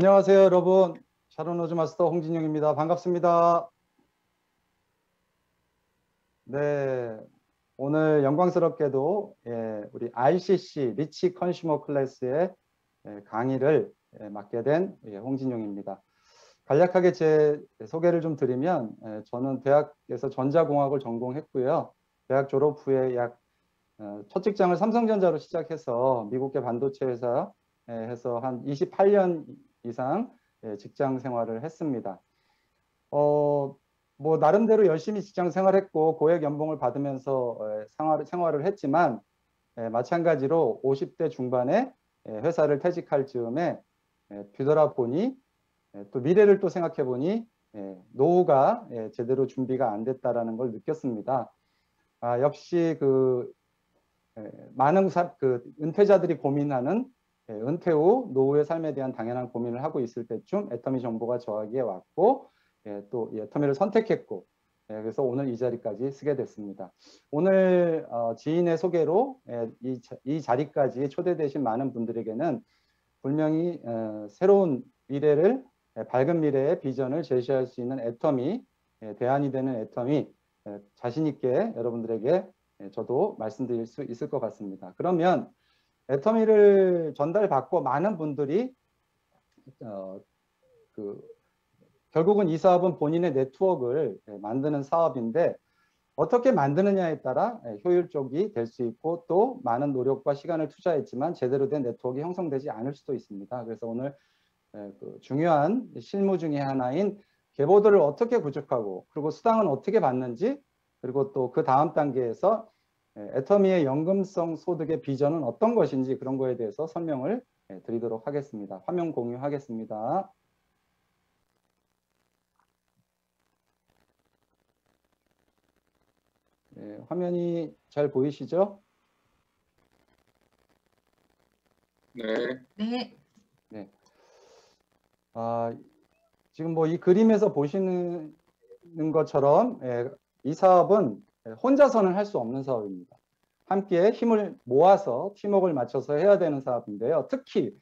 안녕하세요, 여러분. 샤론 로즈 마스터 홍진영입니다. 반갑습니다. 네, 오늘 영광스럽게도 우리 RCC 리치 컨슈머 클래스의 강의를 맡게 된 홍진영입니다. 간략하게 제 소개를 좀 드리면 저는 대학에서 전자공학을 전공했고요. 대학 졸업 후에 첫 직장을 삼성전자로 시작해서 미국계 반도체 회사에서 한 28년 이상 직장 생활을 했습니다. 뭐 나름대로 열심히 직장 생활했고 고액 연봉을 받으면서 생활을 했지만 마찬가지로 50대 중반에 회사를 퇴직할 즈음에 뒤돌아보니 또 미래를 또 생각해 보니 노후가 제대로 준비가 안 됐다라는 걸 느꼈습니다. 역시 많은 은퇴자들이 고민하는 은퇴 후 노후의 삶에 대한 당연한 고민을 하고 있을 때쯤 애터미 정보가 저에게 왔고 또 애터미를 선택했고 그래서 오늘 이 자리까지 쓰게 됐습니다. 오늘 지인의 소개로 이 자리까지 초대되신 많은 분들에게는 분명히 새로운 미래를 밝은 미래의 비전을 제시할 수 있는 애터미, 대안이 되는 애터미 자신 있게 여러분들에게 저도 말씀드릴 수 있을 것 같습니다. 그러면 애터미를 전달받고 많은 분들이 결국은 이 사업은 본인의 네트워크를 만드는 사업인데 어떻게 만드느냐에 따라 효율적이 될 수 있고 또 많은 노력과 시간을 투자했지만 제대로 된 네트워크가 형성되지 않을 수도 있습니다. 그래서 오늘 중요한 실무 중에 하나인 계보들을 어떻게 구축하고 그리고 수당은 어떻게 받는지 그리고 또 그 다음 단계에서 애터미의 연금성 소득의 비전은 어떤 것인지 그런 거에 대해서 설명을 드리도록 하겠습니다. 화면 공유하겠습니다. 화면이 잘 보이시죠? 네. 네. 네. 지금 뭐 이 그림에서 보시는 것처럼 이 사업은 혼자서는 할 수 없는 사업입니다. 함께 힘을 모아서 팀워크를 맞춰서 해야 되는 사업인데요. 특히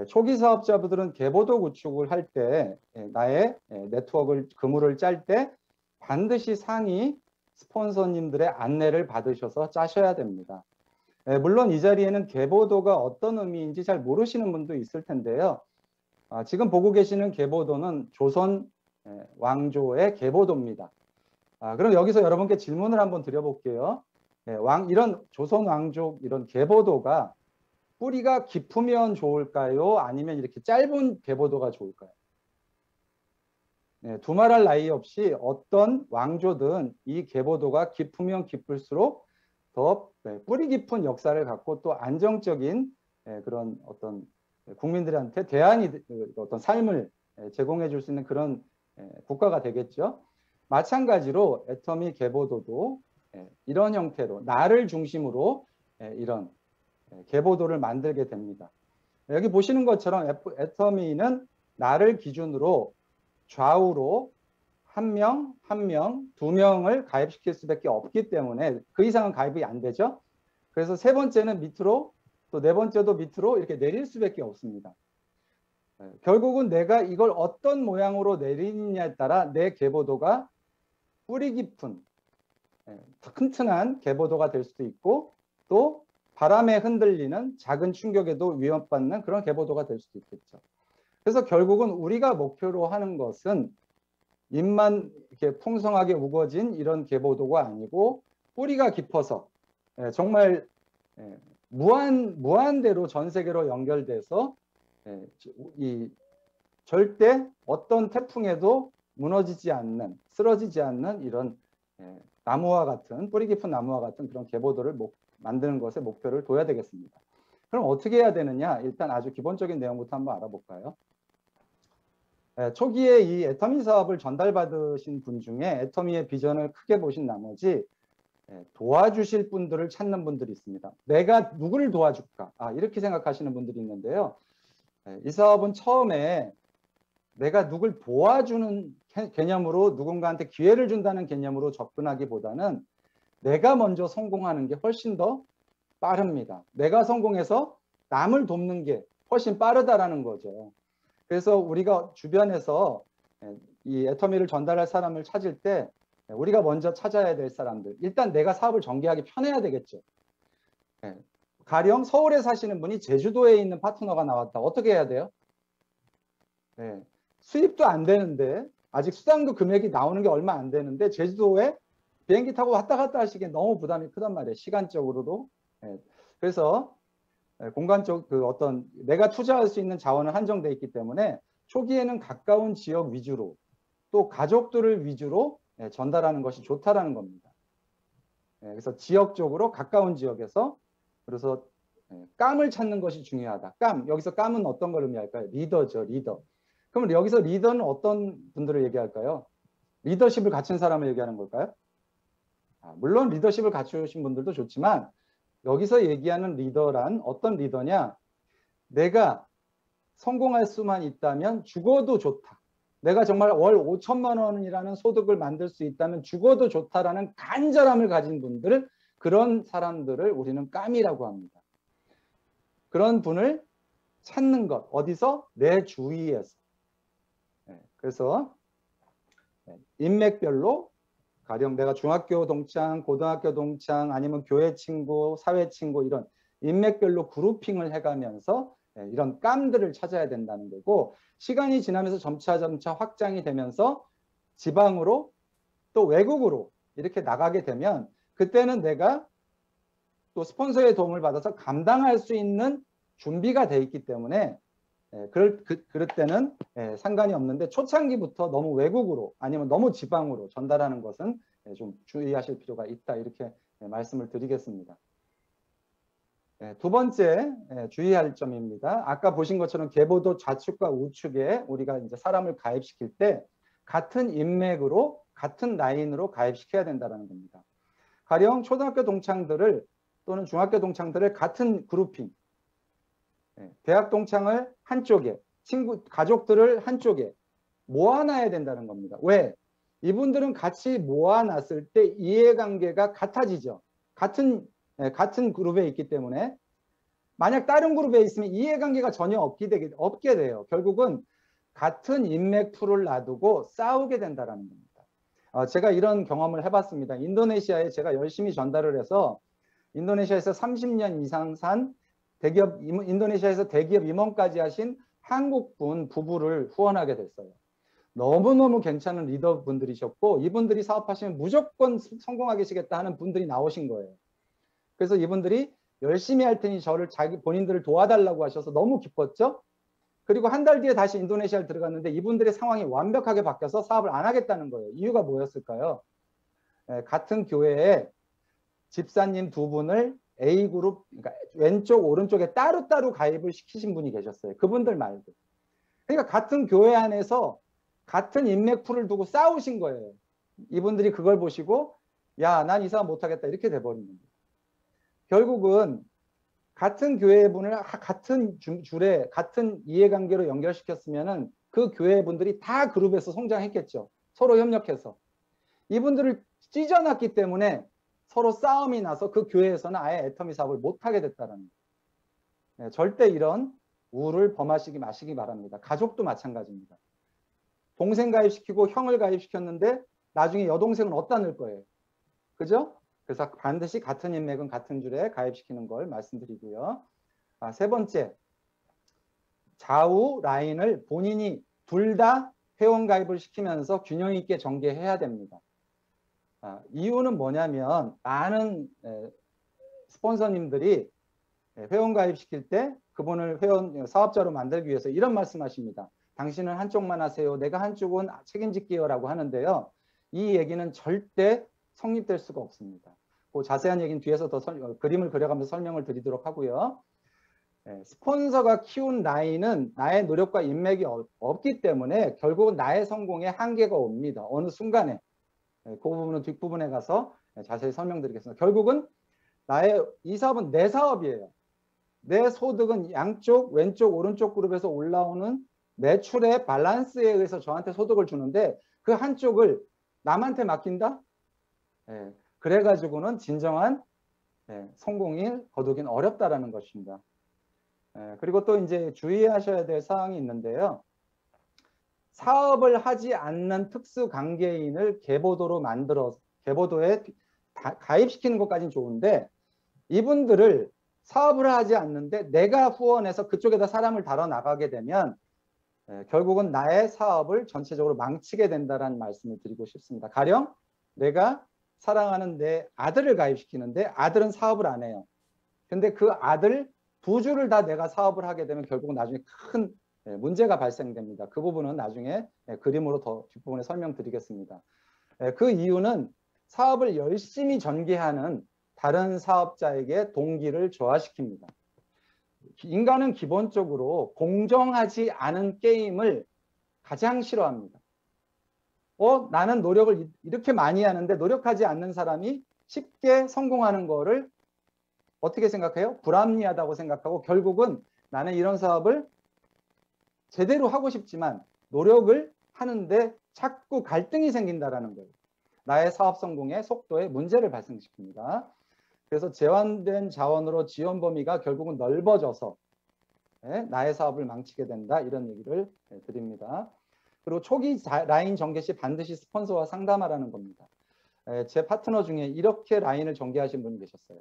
초기 사업자분들은 계보도 구축을 할 때 나의 네트워크를 그물을 짤 때 반드시 상위 스폰서님들의 안내를 받으셔서 짜셔야 됩니다. 물론 이 자리에는 계보도가 어떤 의미인지 잘 모르시는 분도 있을 텐데요. 지금 보고 계시는 계보도는 조선 왕조의 계보도입니다. 그럼 여기서 여러분께 질문을 한번 드려볼게요. 이런 조선 왕족 이런 계보도가 뿌리가 깊으면 좋을까요? 아니면 이렇게 짧은 계보도가 좋을까요? 두말할 나위 없이 어떤 왕조든 이 계보도가 깊으면 깊을수록 더 뿌리 깊은 역사를 갖고 또 안정적인 그런 어떤 국민들한테 대안이 어떤 삶을 제공해 줄 수 있는 그런 국가가 되겠죠. 마찬가지로 애터미 계보도도 이런 형태로 나를 중심으로 이런 계보도를 만들게 됩니다. 여기 보시는 것처럼 애터미는 나를 기준으로 좌우로 한 명, 두 명을 가입시킬 수밖에 없기 때문에 그 이상은 가입이 안 되죠. 그래서 세 번째는 밑으로 또 네 번째도 밑으로 이렇게 내릴 수밖에 없습니다. 결국은 내가 이걸 어떤 모양으로 내리느냐에 따라 내 계보도가 뿌리 깊은 튼튼한 계보도가 될 수도 있고 또 바람에 흔들리는 작은 충격에도 위협받는 그런 계보도가 될 수도 있겠죠. 그래서 결국은 우리가 목표로 하는 것은 잎만 이렇게 풍성하게 우거진 이런 계보도가 아니고 뿌리가 깊어서 정말 무한대로 전 세계로 연결돼서 이 절대 어떤 태풍에도 무너지지 않는 쓰러지지 않는 이런 나무와 같은 뿌리 깊은 나무와 같은 그런 계보도를 만드는 것에 목표를 둬야 되겠습니다. 그럼 어떻게 해야 되느냐? 일단 아주 기본적인 내용부터 한번 알아볼까요? 초기에 이 애터미 사업을 전달받으신 분 중에 애터미의 비전을 크게 보신 나머지 도와주실 분들을 찾는 분들이 있습니다. 내가 누구를 도와줄까? 이렇게 생각하시는 분들이 있는데요. 이 사업은 처음에 내가 누굴 도와주는 개념으로 누군가한테 기회를 준다는 개념으로 접근하기보다는 내가 먼저 성공하는 게 훨씬 더 빠릅니다. 내가 성공해서 남을 돕는 게 훨씬 빠르다라는 거죠. 그래서 우리가 주변에서 이 애터미를 전달할 사람을 찾을 때 우리가 먼저 찾아야 될 사람들, 일단 내가 사업을 전개하기 편해야 되겠죠. 가령 서울에 사시는 분이 제주도에 있는 파트너가 나왔다. 어떻게 해야 돼요? 수입도 안 되는데, 아직 수당도 금액이 나오는 게 얼마 안 되는데 제주도에 비행기 타고 왔다 갔다 하시기엔 너무 부담이 크단 말이에요. 시간적으로도. 그래서 공간적 어떤 내가 투자할 수 있는 자원은 한정돼 있기 때문에 초기에는 가까운 지역 위주로 또 가족들을 위주로 전달하는 것이 좋다라는 겁니다. 그래서 지역적으로 가까운 지역에서 그래서 깜을 찾는 것이 중요하다. 깜, 여기서 깜은 어떤 걸 의미할까요? 리더죠, 리더. 그럼 여기서 리더는 어떤 분들을 얘기할까요? 리더십을 갖춘 사람을 얘기하는 걸까요? 물론 리더십을 갖추신 분들도 좋지만 여기서 얘기하는 리더란 어떤 리더냐? 내가 성공할 수만 있다면 죽어도 좋다. 내가 정말 월 5천만 원이라는 소득을 만들 수 있다면 죽어도 좋다라는 간절함을 가진 분들, 그런 사람들을 우리는 깜이라고 합니다. 그런 분을 찾는 것, 어디서? 내 주위에서. 그래서 인맥별로 가령 내가 중학교 동창, 고등학교 동창, 아니면 교회 친구, 사회 친구 이런 인맥별로 그룹핑을 해가면서 이런 깜들을 찾아야 된다는 거고, 시간이 지나면서 점차 확장이 되면서 지방으로 또 외국으로 이렇게 나가게 되면 그때는 내가 또 스폰서의 도움을 받아서 감당할 수 있는 준비가 돼 있기 때문에 그럴 때는 상관이 없는데, 초창기부터 너무 외국으로 아니면 너무 지방으로 전달하는 것은 좀 주의하실 필요가 있다, 이렇게 말씀을 드리겠습니다. 두 번째 주의할 점입니다. 아까 보신 것처럼 계보도 좌측과 우측에 우리가 이제 사람을 가입시킬 때 같은 인맥으로 같은 라인으로 가입시켜야 된다는 겁니다. 가령 초등학교 동창들을 또는 중학교 동창들을 같은 그룹핑, 대학 동창을 한쪽에, 친구, 가족들을 한쪽에 모아놔야 된다는 겁니다. 왜? 이분들은 같이 모아놨을 때 이해관계가 같아지죠. 같은 그룹에 있기 때문에. 만약 다른 그룹에 있으면 이해관계가 전혀 없게 돼요. 결국은 같은 인맥 풀을 놔두고 싸우게 된다는 겁니다. 제가 이런 경험을 해봤습니다. 인도네시아에 제가 열심히 전달을 해서 인도네시아에서 30년 이상 산 대기업, 인도네시아에서 대기업 임원까지 하신 한국분 부부를 후원하게 됐어요. 너무너무 괜찮은 리더분들이셨고, 이분들이 사업하시면 무조건 성공하시겠다 하는 분들이 나오신 거예요. 그래서 이분들이 열심히 할 테니 저를 본인들을 도와달라고 하셔서 너무 기뻤죠. 그리고 한 달 뒤에 다시 인도네시아를 들어갔는데 이분들의 상황이 완벽하게 바뀌어서 사업을 안 하겠다는 거예요. 이유가 뭐였을까요? 같은 교회에 집사님 두 분을 A그룹, 그러니까 왼쪽 오른쪽에 따로따로 가입을 시키신 분이 계셨어요. 그분들 말고. 그러니까 같은 교회 안에서 같은 인맥풀을 두고 싸우신 거예요. 이분들이 그걸 보시고 야, 난 이 사람 못하겠다, 이렇게 돼버린 겁니다. 결국은 같은 교회분을 같은 줄에 같은 이해관계로 연결시켰으면은 그 교회분들이 다 그룹에서 성장했겠죠. 서로 협력해서. 이분들을 찢어놨기 때문에 서로 싸움이 나서 그 교회에서는 아예 애터미 사업을 못하게 됐다는 거예요. 절대 이런 우를 범하시기 마시기 바랍니다. 가족도 마찬가지입니다. 동생 가입시키고 형을 가입시켰는데 나중에 여동생은 어디다 넣을 거예요? 그죠? 그래서 반드시 같은 인맥은 같은 줄에 가입시키는 걸 말씀드리고요. 세 번째, 좌우 라인을 본인이 둘 다 회원 가입을 시키면서 균형 있게 전개해야 됩니다. 이유는 뭐냐면 많은 스폰서님들이 회원 가입시킬 때 그분을 회원 사업자로 만들기 위해서 이런 말씀하십니다. 당신은 한쪽만 하세요. 내가 한쪽은 책임질게요 라고 하는데요. 이 얘기는 절대 성립될 수가 없습니다. 그 자세한 얘기는 뒤에서 더 그림을 그려가면서 설명을 드리도록 하고요. 스폰서가 키운 라인은 나의 노력과 인맥이 없기 때문에 결국은 나의 성공에 한계가 옵니다. 어느 순간에. 그 부분은 뒷부분에 가서 자세히 설명드리겠습니다. 결국은 이 사업은 내 사업이에요. 내 소득은 양쪽, 왼쪽, 오른쪽 그룹에서 올라오는 매출의 밸런스에 의해서 저한테 소득을 주는데 그 한쪽을 남한테 맡긴다? 그래가지고는 진정한 성공을 거두긴 어렵다라는 것입니다. 그리고 또 이제 주의하셔야 될 사항이 있는데요. 사업을 하지 않는 특수관계인을 계보도로 만들어 계보도에 가입시키는 것까지는 좋은데 이분들을 사업을 하지 않는데 내가 후원해서 그쪽에다 사람을 달아 나가게 되면 결국은 나의 사업을 전체적으로 망치게 된다는 말씀을 드리고 싶습니다. 가령 내가 사랑하는 내 아들을 가입시키는데 아들은 사업을 안 해요. 근데 그 아들 두 줄을 다 내가 사업을 하게 되면 결국은 나중에 큰 문제가 발생됩니다. 그 부분은 나중에 그림으로 더 뒷부분에 설명드리겠습니다. 그 이유는 사업을 열심히 전개하는 다른 사업자에게 동기를 저하시킵니다. 인간은 기본적으로 공정하지 않은 게임을 가장 싫어합니다. 나는 노력을 이렇게 많이 하는데 노력하지 않는 사람이 쉽게 성공하는 거를 어떻게 생각해요? 불합리하다고 생각하고 결국은 나는 이런 사업을 제대로 하고 싶지만 노력을 하는데 자꾸 갈등이 생긴다라는 거예요. 나의 사업 성공의 속도에 문제를 발생시킵니다. 그래서 제한된 자원으로 지원 범위가 결국은 넓어져서 나의 사업을 망치게 된다 이런 얘기를 드립니다. 그리고 초기 라인 전개 시 반드시 스폰서와 상담하라는 겁니다. 제 파트너 중에 이렇게 라인을 전개하신 분이 계셨어요.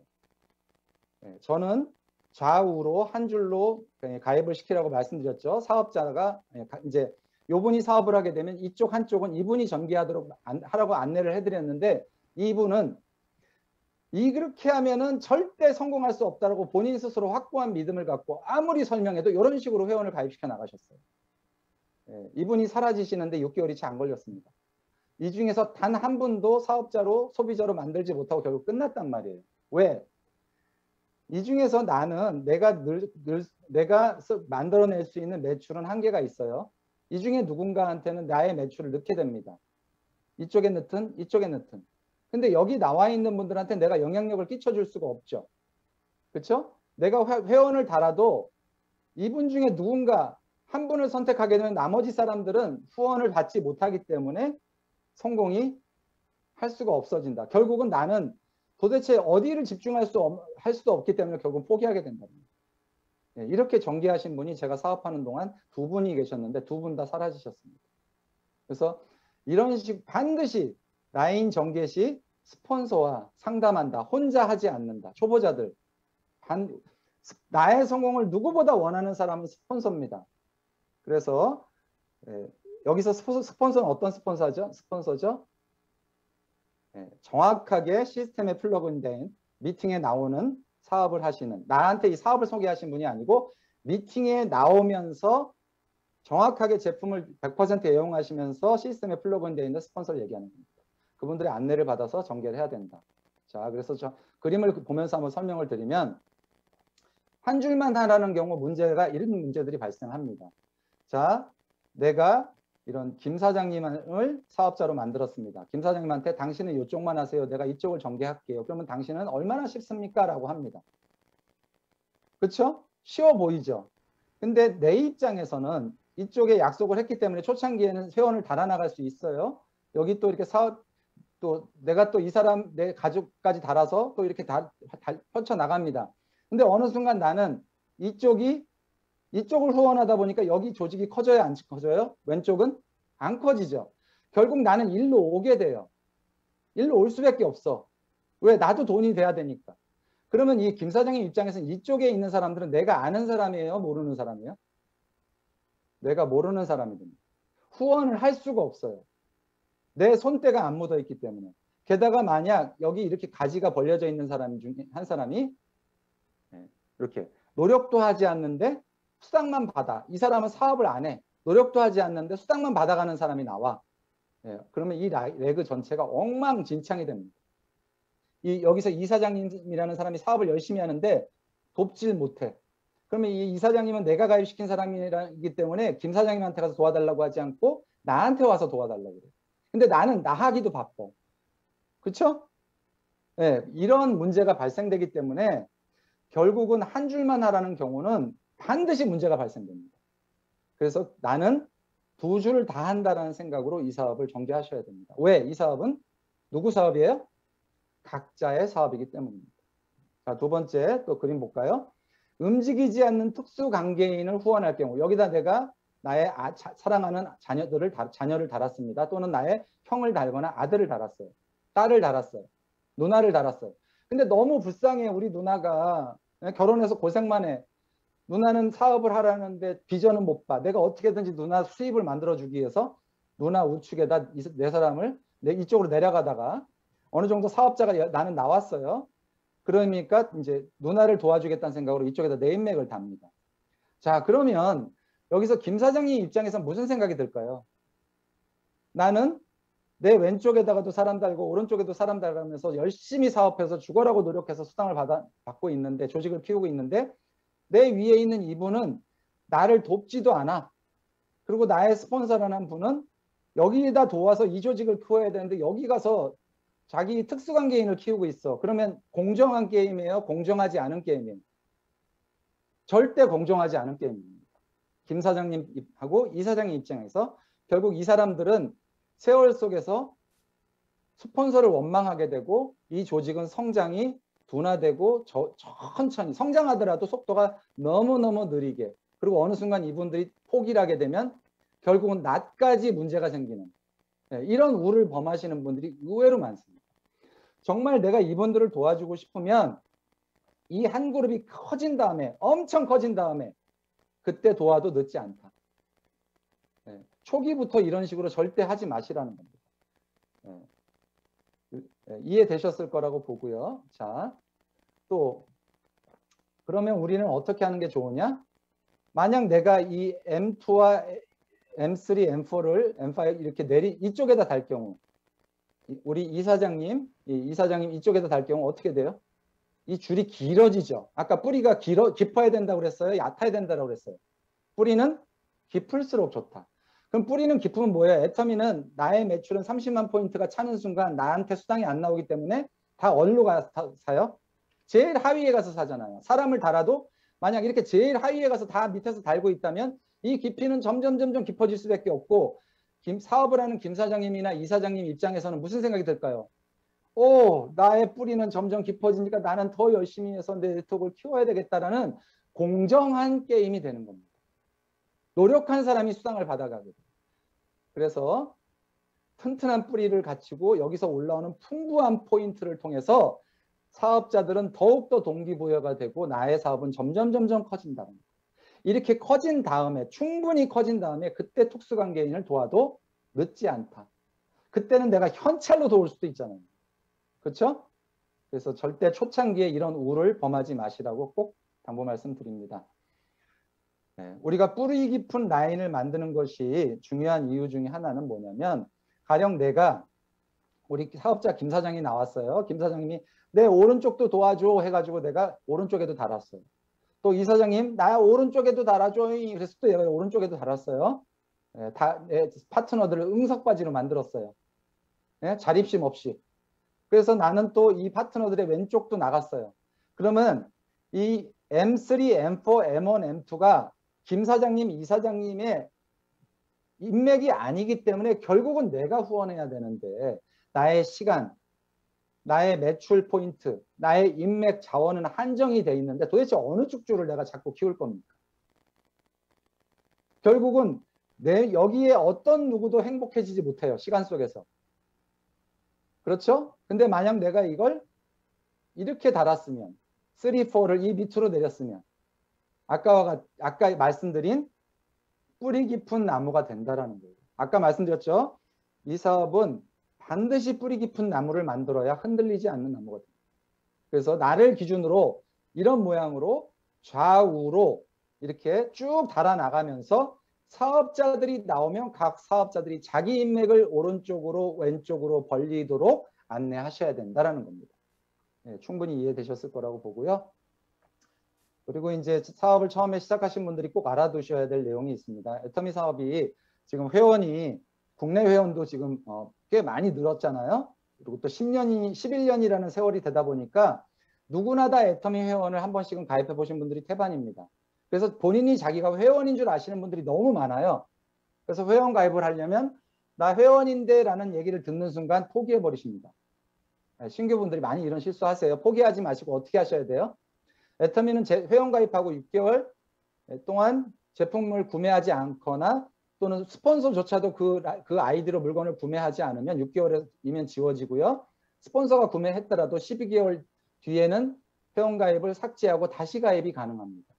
저는 좌우로 한 줄로 가입을 시키라고 말씀드렸죠. 사업자가 이제 요분이 사업을 하게 되면 이쪽 한쪽은 이분이 전개하도록 하라고 안내를 해드렸는데 이분은 이렇게 하면은 절대 성공할 수 없다고 본인 스스로 확고한 믿음을 갖고 아무리 설명해도 이런 식으로 회원을 가입시켜 나가셨어요. 이분이 사라지시는데 6개월이 채 안 걸렸습니다. 이 중에서 단 한 분도 사업자로 소비자로 만들지 못하고 결국 끝났단 말이에요. 왜? 이 중에서 나는 내가 만들어낼 수 있는 매출은 한계가 있어요. 이 중에 누군가한테는 나의 매출을 넣게 됩니다. 이쪽에 넣든 이쪽에 넣든. 근데 여기 나와 있는 분들한테 내가 영향력을 끼쳐줄 수가 없죠. 그렇죠? 내가 회원을 달아도 이분 중에 누군가 한 분을 선택하게 되면 나머지 사람들은 후원을 받지 못하기 때문에 성공이 할 수가 없어진다. 결국은 나는 도대체 어디를 집중할 할 수도 없기 때문에 결국 포기하게 된다. 이렇게 전개하신 분이 제가 사업하는 동안 두 분이 계셨는데 두 분 다 사라지셨습니다. 그래서 이런 식 반드시 라인 전개 시 스폰서와 상담한다. 혼자 하지 않는다. 초보자들. 나의 성공을 누구보다 원하는 사람은 스폰서입니다. 그래서 여기서 스폰서는 어떤 스폰서죠? 정확하게 시스템에 플러그인된 미팅에 나오는 사업을 하시는 나한테 이 사업을 소개하신 분이 아니고 미팅에 나오면서 정확하게 제품을 100% 애용하시면서 시스템에 플러그인되어 있는 스폰서를 얘기하는 겁니다. 그분들의 안내를 받아서 전개를 해야 된다. 자, 그래서 저 그림을 보면서 한번 설명을 드리면 한 줄만 하라는 경우 문제가 이런 문제들이 발생합니다. 자, 내가 이런 김 사장님을 사업자로 만들었습니다. 김 사장님한테 당신은 이쪽만 하세요. 내가 이쪽을 전개할게요. 그러면 당신은 얼마나 쉽습니까? 라고 합니다. 그렇죠? 쉬워 보이죠? 근데 내 입장에서는 이쪽에 약속을 했기 때문에 초창기에는 회원을 달아나갈 수 있어요. 여기 또 이렇게 또 내가 또 이 사람 내 가족까지 달아서 또 이렇게 펼쳐 나갑니다. 근데 어느 순간 나는 이쪽을 후원하다 보니까 여기 조직이 커져야 안 커져요? 왼쪽은 안 커지죠. 결국 나는 일로 오게 돼요. 일로 올 수밖에 없어. 왜? 나도 돈이 돼야 되니까. 그러면 이 김 사장님 입장에서는 이쪽에 있는 사람들은 내가 아는 사람이에요? 모르는 사람이에요? 내가 모르는 사람이 됩니다. 후원을 할 수가 없어요. 내 손때가 안 묻어 있기 때문에. 게다가 만약 여기 이렇게 가지가 벌려져 있는 사람 중에 한 사람이 이렇게 노력도 하지 않는데 수당만 받아. 이 사람은 사업을 안 해. 노력도 하지 않는데 수당만 받아가는 사람이 나와. 그러면 이 레그 전체가 엉망진창이 됩니다. 여기서 이 사장님이라는 사람이 사업을 열심히 하는데 돕질 못해. 그러면 이 사장님은 내가 가입시킨 사람이기 때문에 김 사장님한테 가서 도와달라고 하지 않고 나한테 와서 도와달라고 그래. 근데 나는 나 하기도 바빠. 그렇죠? 이런 문제가 발생되기 때문에 결국은 한 줄만 하라는 경우는 반드시 문제가 발생됩니다. 그래서 나는 두 줄을 다 한다라는 생각으로 이 사업을 전개하셔야 됩니다. 왜? 이 사업은 누구 사업이에요? 각자의 사업이기 때문입니다. 자, 두 번째 또 그림 볼까요? 움직이지 않는 특수관계인을 후원할 경우 여기다 내가 나의 사랑하는 자녀를 달았습니다. 또는 나의 형을 달거나 아들을 달았어요. 딸을 달았어요. 누나를 달았어요. 근데 너무 불쌍해. 우리 누나가 결혼해서 고생만 해. 누나는 사업을 하라는데 비전은 못 봐. 내가 어떻게든지 누나 수입을 만들어주기 위해서 누나 우측에다 네 사람을 이쪽으로 내려가다가 어느 정도 사업자가 나는 나왔어요. 그러니까 이제 누나를 도와주겠다는 생각으로 이쪽에다 네임맥을 답니다. 자, 그러면 여기서 김 사장님 입장에서 무슨 생각이 들까요? 나는 내 왼쪽에다가도 사람 달고 오른쪽에도 사람 달면서 열심히 사업해서 죽어라고 노력해서 수당을 받고 있는데, 조직을 키우고 있는데, 내 위에 있는 이분은 나를 돕지도 않아. 그리고 나의 스폰서라는 분은 여기다 도와서 이 조직을 키워야 되는데 여기 가서 자기 특수관계인을 키우고 있어. 그러면 공정한 게임이에요? 공정하지 않은 게임이에요? 절대 공정하지 않은 게임입니다. 김 사장님하고 이 사장님 입장에서 결국 이 사람들은 세월 속에서 스폰서를 원망하게 되고 이 조직은 성장이 둔화되고 천천히 성장하더라도 속도가 너무너무 느리게, 그리고 어느 순간 이분들이 포기를 하게 되면 결국은 나까지 문제가 생기는, 이런 우를 범하시는 분들이 의외로 많습니다. 정말 내가 이분들을 도와주고 싶으면 이 한 그룹이 커진 다음에, 엄청 커진 다음에 그때 도와도 늦지 않다. 초기부터 이런 식으로 절대 하지 마시라는 겁니다. 이해되셨을 거라고 보고요. 자, 또 그러면 우리는 어떻게 하는 게 좋으냐? 만약 내가 이 M2와 M3, M4를 M5 이렇게 이쪽에다 달 경우, 우리 이사장님 이쪽에다 달 경우 어떻게 돼요? 이 줄이 길어지죠. 아까 뿌리가 깊어야 된다고 그랬어요? 얕아야 된다고 그랬어요? 뿌리는 깊을수록 좋다. 그럼 뿌리는 깊으면 뭐예요? 애터미는 나의 매출은 30만 포인트가 차는 순간 나한테 수당이 안 나오기 때문에 다 어디로 가서 사요? 제일 하위에 가서 사잖아요. 사람을 달아도 만약 이렇게 제일 하위에 가서 다 밑에서 달고 있다면 이 깊이는 점점 깊어질 수밖에 없고, 사업을 하는 김 사장님이나 이 사장님 입장에서는 무슨 생각이 들까요? 오, 나의 뿌리는 점점 깊어지니까 나는 더 열심히 해서 내 네트워크를 키워야 되겠다라는 공정한 게임이 되는 겁니다. 노력한 사람이 수당을 받아가게 돼요. 그래서 튼튼한 뿌리를 갖추고 여기서 올라오는 풍부한 포인트를 통해서 사업자들은 더욱더 동기부여가 되고 나의 사업은 점점 커진다는 거예요. 이렇게 커진 다음에, 충분히 커진 다음에 그때 특수관계인을 도와도 늦지 않다. 그때는 내가 현찰로 도울 수도 있잖아요. 그렇죠? 그래서 절대 초창기에 이런 우를 범하지 마시라고 꼭 당부 말씀드립니다. 우리가 뿌리 깊은 라인을 만드는 것이 중요한 이유 중에 하나는 뭐냐면, 가령 내가 우리 사업자 김 사장이 나왔어요. 김 사장님이 내 오른쪽도 도와줘 해가지고 내가 오른쪽에도 달았어요. 또 이 사장님 나 오른쪽에도 달아줘. 그래서 또 내가 오른쪽에도 달았어요. 파트너들을 응석바지로 만들었어요. 자립심 없이. 그래서 나는 또 이 파트너들의 왼쪽도 나갔어요. 그러면 이 M3, M4, M1, M2가 김 사장님, 이 사장님의 인맥이 아니기 때문에 결국은 내가 후원해야 되는데, 나의 시간, 나의 매출 포인트, 나의 인맥 자원은 한정이 돼 있는데 도대체 어느 축주를 내가 자꾸 키울 겁니까? 결국은 여기에 어떤 누구도 행복해지지 못해요. 시간 속에서. 그렇죠? 근데 만약 내가 이걸 이렇게 달았으면, 3, 4를 이 밑으로 내렸으면 아까 말씀드린 뿌리 깊은 나무가 된다라는 거예요. 아까 말씀드렸죠? 이 사업은 반드시 뿌리 깊은 나무를 만들어야 흔들리지 않는 나무가 됩니다. 그래서 나를 기준으로 이런 모양으로 좌우로 이렇게 쭉 달아나가면서 사업자들이 나오면 각 사업자들이 자기 인맥을 오른쪽으로 왼쪽으로 벌리도록 안내하셔야 된다는 겁니다. 충분히 이해되셨을 거라고 보고요. 그리고 이제 사업을 처음에 시작하신 분들이 꼭 알아두셔야 될 내용이 있습니다. 애터미 사업이 지금 회원이, 국내 회원도 지금 꽤 많이 늘었잖아요. 그리고 또 11년이라는 세월이 되다 보니까 누구나 다 애터미 회원을 한 번씩은 가입해 보신 분들이 태반입니다. 그래서 본인이 자기가 회원인 줄 아시는 분들이 너무 많아요. 그래서 회원 가입을 하려면 나 회원인데 라는 얘기를 듣는 순간 포기해 버리십니다. 신규분들이 많이 이런 실수하세요. 포기하지 마시고 어떻게 하셔야 돼요? 애터미는 회원 가입하고 6개월 동안 제품을 구매하지 않거나 또는 스폰서조차도 그 아이디로 물건을 구매하지 않으면 6개월이면 지워지고요. 스폰서가 구매했더라도 12개월 뒤에는 회원가입을 삭제하고 다시 가입이 가능합니다.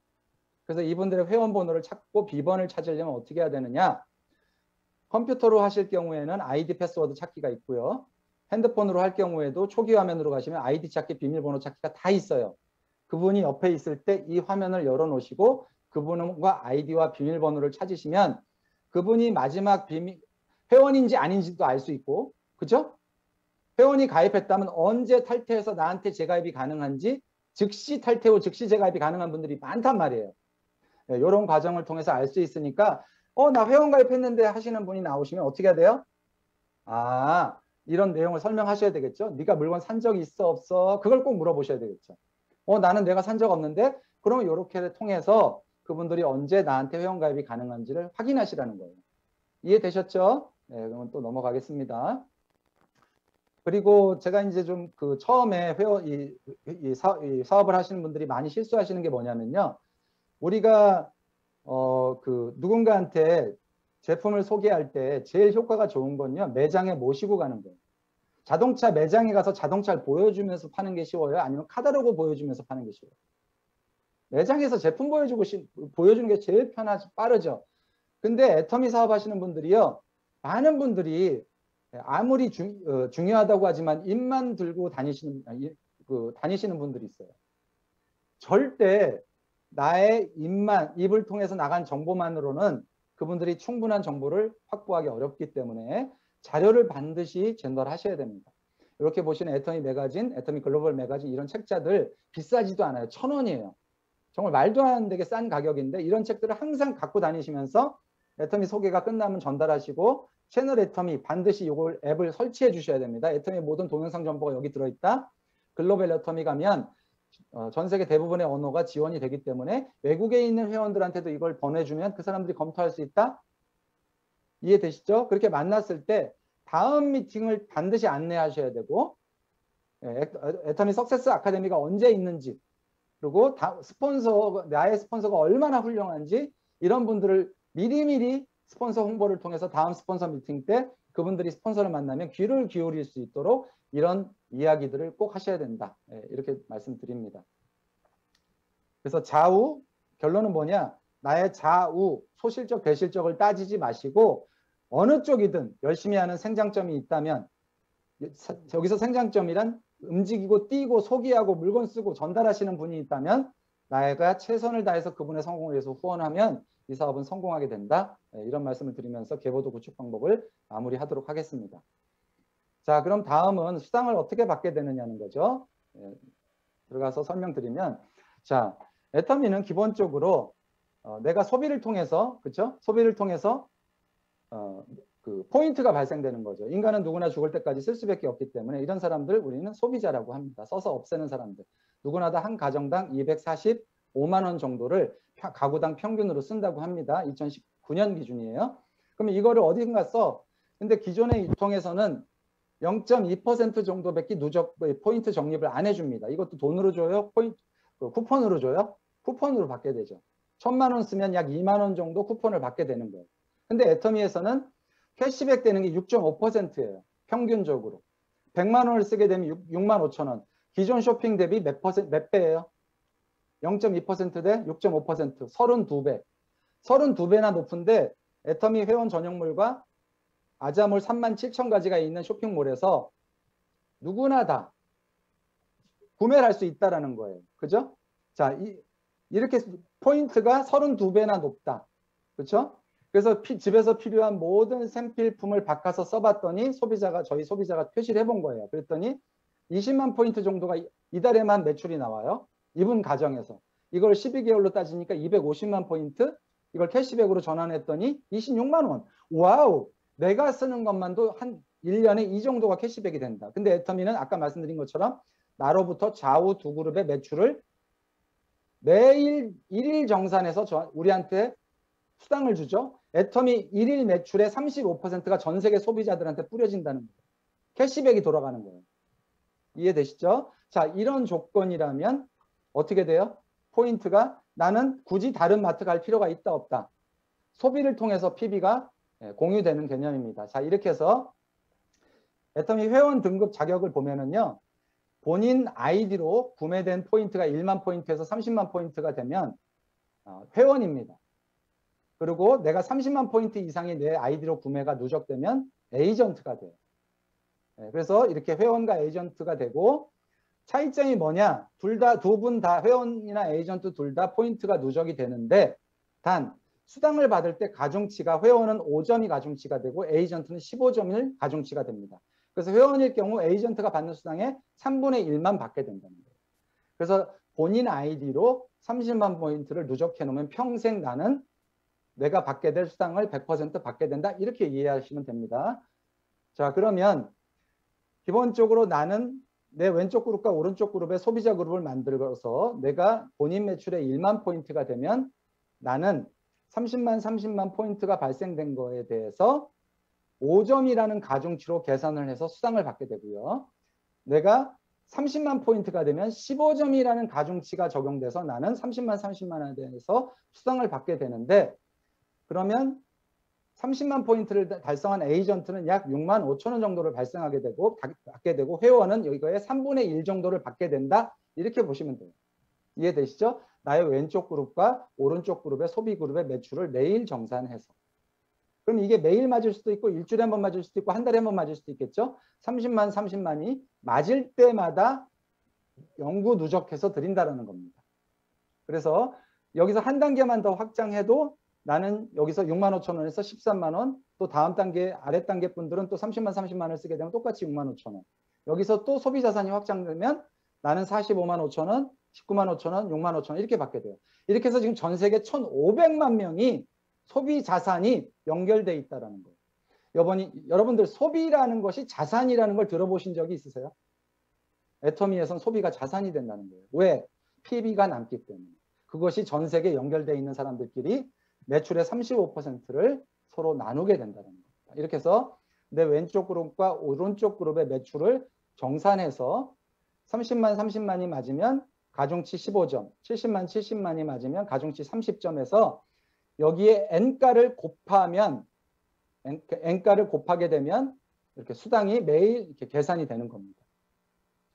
그래서 이분들의 회원번호를 찾고 비번을 찾으려면 어떻게 해야 되느냐? 컴퓨터로 하실 경우에는 아이디 패스워드 찾기가 있고요. 핸드폰으로 할 경우에도 초기 화면으로 가시면 아이디 찾기, 비밀번호 찾기가 다 있어요. 그분이 옆에 있을 때 이 화면을 열어놓으시고 그분과 아이디와 비밀번호를 찾으시면 그분이 마지막 회원인지 아닌지도 알 수 있고, 그죠? 회원이 가입했다면 언제 탈퇴해서 나한테 재가입이 가능한지 즉시 탈퇴 후 즉시 재가입이 가능한 분들이 많단 말이에요. 네, 이런 과정을 통해서 알 수 있으니까 나 회원 가입했는데 하시는 분이 나오시면 어떻게 해야 돼요? 아, 이런 내용을 설명하셔야 되겠죠. 네가 물건 산 적 있어 없어? 그걸 꼭 물어보셔야 되겠죠. 나는 내가 산 적 없는데 그러면 이렇게 통해서 그분들이 언제 나한테 회원 가입이 가능한지를 확인하시라는 거예요. 이해되셨죠? 네, 그러면 또 넘어가겠습니다. 그리고 제가 이제 좀 그 처음에 이 사업을 하시는 분들이 많이 실수하시는 게 뭐냐면요. 우리가 그 누군가한테 제품을 소개할 때 제일 효과가 좋은 건요. 매장에 모시고 가는 거예요. 자동차 매장에 가서 자동차를 보여주면서 파는 게 쉬워요? 아니면 카탈로그 보여주면서 파는 게 쉬워요? 매장에서 제품 보여주는 게 제일 편하지, 빠르죠. 근데 애터미 사업하시는 분들이요. 많은 분들이 아무리 중요하다고 하지만 입만 들고 다니시는 분들이 있어요. 절대 나의 입을 통해서 나간 정보만으로는 그분들이 충분한 정보를 확보하기 어렵기 때문에 자료를 반드시 전달하셔야 됩니다. 이렇게 보시는 애터미 매거진, 애터미 글로벌 매거진 이런 책자들 비싸지도 않아요. 1,000원이에요. 정말 말도 안 되게 싼 가격인데 이런 책들을 항상 갖고 다니시면서 애터미 소개가 끝나면 전달하시고 채널 애터미 반드시 이걸 앱을 설치해 주셔야 됩니다. 애터미의 모든 동영상 정보가 여기 들어있다. 글로벌 애터미 가면 전 세계 대부분의 언어가 지원이 되기 때문에 외국에 있는 회원들한테도 이걸 보내주면 그 사람들이 검토할 수 있다. 이해되시죠? 그렇게 만났을 때 다음 미팅을 반드시 안내하셔야 되고 애터미 석세스 아카데미가 언제 있는지 그리고 나의 스폰서가 얼마나 훌륭한지 이런 분들을 미리미리 스폰서 홍보를 통해서 다음 스폰서 미팅 때 그분들이 스폰서를 만나면 귀를 기울일 수 있도록 이런 이야기들을 꼭 하셔야 된다. 이렇게 말씀드립니다. 그래서 좌우, 결론은 뭐냐? 나의 좌우, 소실적, 대실적을 따지지 마시고 어느 쪽이든 열심히 하는 생장점이 있다면 여기서 생장점이란 움직이고 뛰고 소개하고 물건 쓰고 전달하시는 분이 있다면 나가 최선을 다해서 그분의 성공을 위해서 후원하면 이 사업은 성공하게 된다. 이런 말씀을 드리면서 개보도 구축 방법을 마무리하도록 하겠습니다. 자, 그럼 다음은 수당을 어떻게 받게 되느냐는 거죠. 들어가서 설명드리면, 자, 애터미는 기본적으로 내가 소비를 통해서, 그렇죠? 소비를 통해서 그 포인트가 발생되는 거죠. 인간은 누구나 죽을 때까지 쓸 수밖에 없기 때문에 이런 사람들 우리는 소비자라고 합니다. 써서 없애는 사람들. 누구나 다 한 가정당 245만 원 정도를 가구당 평균으로 쓴다고 합니다. 2019년 기준이에요. 그러면 이거를 어딘가 써? 근데 기존의 유통에서는 0.2% 정도밖에 누적 포인트 적립을 안 해줍니다. 이것도 돈으로 줘요? 쿠폰으로 줘요? 쿠폰으로 받게 되죠. 1,000만 원 쓰면 약 2만 원 정도 쿠폰을 받게 되는 거예요. 근데 애터미에서는 캐시백 되는 게 6.5%예요. 평균적으로. 100만 원을 쓰게 되면 6만 5천 원. 기존 쇼핑 대비 몇 배예요? 0.2% 대 6.5%. 32배. 32배나 높은데 애터미 회원 전용물과 아자몰 37,000가지가 있는 쇼핑몰에서 누구나 다 구매를 할 수 있다는 거예요. 그죠? 자, 이렇게 포인트가 32배나 높다. 그렇죠? 그래서 집에서 필요한 모든 생필품을 바꿔서 써봤더니 저희 소비자가 표시를 해본 거예요. 그랬더니 20만 포인트 정도가 이달에만 매출이 나와요. 이분 가정에서. 이걸 12개월로 따지니까 250만 포인트, 이걸 캐시백으로 전환했더니 26만 원. 와우! 내가 쓰는 것만도 한 1년에 이 정도가 캐시백이 된다. 근데 애터미는 아까 말씀드린 것처럼 나로부터 좌우 두 그룹의 매출을 매일 1일 정산해서 우리한테 수당을 주죠. 애터미 1일 매출의 35%가 전 세계 소비자들한테 뿌려진다는 거예요. 캐시백이 돌아가는 거예요. 이해되시죠? 자, 이런 조건이라면 어떻게 돼요? 포인트가 나는 굳이 다른 마트 갈 필요가 있다 없다. 소비를 통해서 PB가 공유되는 개념입니다. 자, 이렇게 해서 애터미 회원 등급 자격을 보면은요. 본인 아이디로 구매된 포인트가 1만 포인트에서 30만 포인트가 되면 회원입니다. 그리고 내가 30만 포인트 이상이 내 아이디로 구매가 누적되면 에이전트가 돼요. 그래서 이렇게 회원과 에이전트가 되고 차이점이 뭐냐? 두 분 다 회원이나 에이전트 둘 다 포인트가 누적이 되는데 단 수당을 받을 때 가중치가 회원은 5점이 가중치가 되고 에이전트는 15점을 가중치가 됩니다. 그래서 회원일 경우 에이전트가 받는 수당의 3분의 1만 받게 된다는 거예요. 그래서 본인 아이디로 30만 포인트를 누적해 놓으면 평생 나는 내가 받게 될 수당을 100% 받게 된다. 이렇게 이해하시면 됩니다. 자, 그러면 기본적으로 나는 내 왼쪽 그룹과 오른쪽 그룹의 소비자 그룹을 만들어서 내가 본인 매출의 1만 포인트가 되면 나는 30만 포인트가 발생된 거에 대해서 5점이라는 가중치로 계산을 해서 수당을 받게 되고요. 내가 30만 포인트가 되면 15점이라는 가중치가 적용돼서 나는 30만에 대해서 수당을 받게 되는데 그러면 30만 포인트를 달성한 에이전트는 약 6만 5천 원 정도를 받게 되고 회원은 이거의 3분의 1 정도를 받게 된다. 이렇게 보시면 돼요. 이해되시죠? 나의 왼쪽 그룹과 오른쪽 그룹의 소비 그룹의 매출을 매일 정산해서. 그럼 이게 매일 맞을 수도 있고 일주일에 한 번 맞을 수도 있고 한 달에 한 번 맞을 수도 있겠죠. 30만이 맞을 때마다 영구 누적해서 드린다는 겁니다. 그래서 여기서 한 단계만 더 확장해도 나는 여기서 6만 5천 원에서 13만 원, 또 다음 단계 아래 단계 분들은 또 30만을 쓰게 되면 똑같이 6만 5천 원. 여기서 또 소비 자산이 확장되면 나는 45만 5천 원, 19만 5천 원, 6만 5천 원 이렇게 받게 돼요. 이렇게 해서 지금 전 세계 1,500만 명이 소비 자산이 연결돼 있다는 거예요. 여러분들 소비라는 것이 자산이라는 걸 들어보신 적이 있으세요? 애터미에선 소비가 자산이 된다는 거예요. 왜? PB가 남기 때문에. 그것이 전 세계에 연결돼 있는 사람들끼리 매출의 35%를 서로 나누게 된다는 겁니다. 이렇게 해서 내 왼쪽 그룹과 오른쪽 그룹의 매출을 정산해서 30만이 맞으면 가중치 15점, 70만이 맞으면 가중치 30점에서 여기에 N가를 곱하면 N가를 곱하게 되면 이렇게 수당이 매일 이렇게 계산이 되는 겁니다.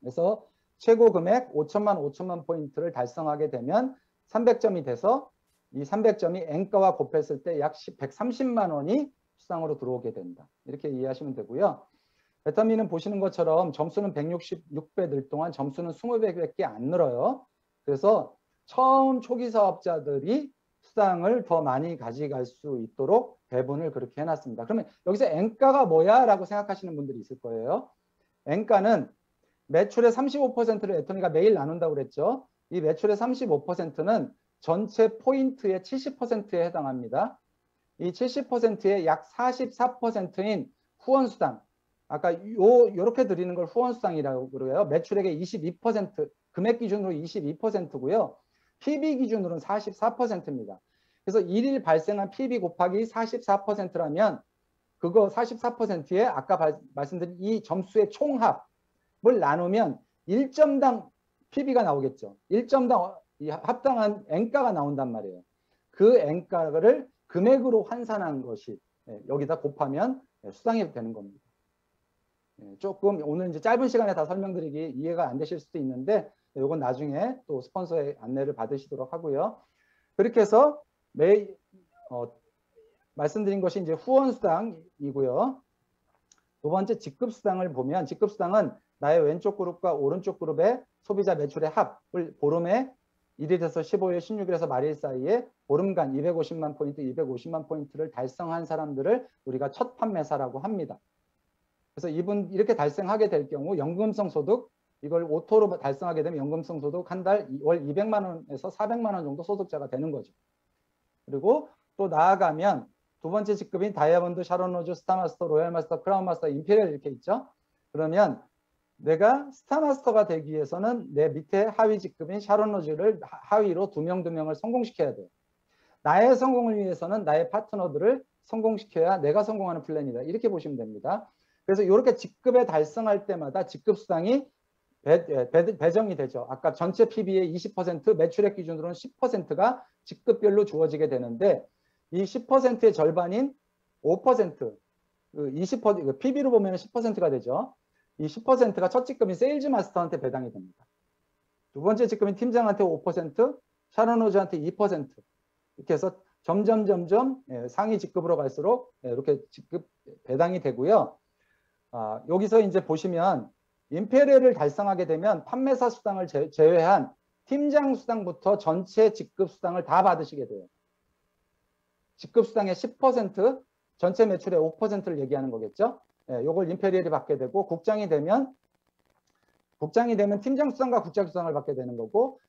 그래서 최고 금액 5천만 포인트를 달성하게 되면 300점이 돼서 이 300점이 N가와 곱했을 때 약 130만 원이 수당으로 들어오게 된다. 이렇게 이해하시면 되고요. 애터미는 보시는 것처럼 점수는 166배 늘 동안 점수는 20배밖에 안 늘어요. 그래서 처음 초기 사업자들이 수당을 더 많이 가져갈 수 있도록 배분을 그렇게 해놨습니다. 그러면 여기서 N가가 뭐야? 라고 생각하시는 분들이 있을 거예요. N가는 매출의 35%를 애터미가 매일 나눈다고 그랬죠. 이 매출의 35%는 전체 포인트의 70%에 해당합니다. 이 70%의 약 44%인 후원수당. 아까 요렇게 드리는 걸 후원수당이라고 그래요. 매출액의 22%, 금액 기준으로 22%고요. PB 기준으로는 44%입니다. 그래서 일일 발생한 PB 곱하기 44%라면 그거 44%에 아까 말씀드린 이 점수의 총합을 나누면 1점당 PB가 나오겠죠. 1점당 합당한 N가가 나온단 말이에요. 그 N가를 금액으로 환산한 것이 여기다 곱하면 수당이 되는 겁니다. 조금 오늘 이제 짧은 시간에 다 설명드리기 이해가 안 되실 수도 있는데 이건 나중에 또 스폰서의 안내를 받으시도록 하고요. 그렇게 해서 말씀드린 것이 이제 후원수당이고요. 두 번째 직급수당을 보면 직급수당은 나의 왼쪽 그룹과 오른쪽 그룹의 소비자 매출의 합을 보름에 1일에서 15일, 16일에서 말일 사이에 보름간 250만 포인트를 달성한 사람들을 우리가 첫 판매사라고 합니다. 그래서 이렇게 달성하게 될 경우 연금성 소득, 이걸 오토로 달성하게 되면 연금성 소득 한 달 월 200만 원에서 400만 원 정도 소득자가 되는 거죠. 그리고 또 나아가면 두 번째 직급인 다이아몬드, 샤론 로즈, 스타마스터, 로얄마스터, 크라운마스터, 임페리얼 이렇게 있죠. 그러면 내가 스타마스터가 되기 위해서는 내 밑에 하위 직급인 샤론 로즈를 하위로 두 명을 성공시켜야 돼요. 나의 성공을 위해서는 나의 파트너들을 성공시켜야 내가 성공하는 플랜이다. 이렇게 보시면 됩니다. 그래서 이렇게 직급에 달성할 때마다 직급 수당이 배정이 되죠. 아까 전체 PB의 20%, 매출액 기준으로는 10%가 직급별로 주어지게 되는데 이 10%의 절반인 5%, 20%, PB로 보면 10%가 되죠. 이 10%가 첫 직급인 세일즈 마스터한테 배당이 됩니다. 두 번째 직급인 팀장한테 5%, 샤론 호즈한테 2%. 이렇게 해서 점점 상위 직급으로 갈수록 이렇게 직급 배당이 되고요. 여기서 이제 보시면 임페리얼을 달성하게 되면 판매사 수당을 제외한 팀장 수당부터 전체 직급 수당을 다 받으시게 돼요. 직급 수당의 10%, 전체 매출의 5%를 얘기하는 거겠죠. 이걸 임페리얼이 받게 되고 국장이 되면 팀장 수당과 국장 수당을 받게 되는 거고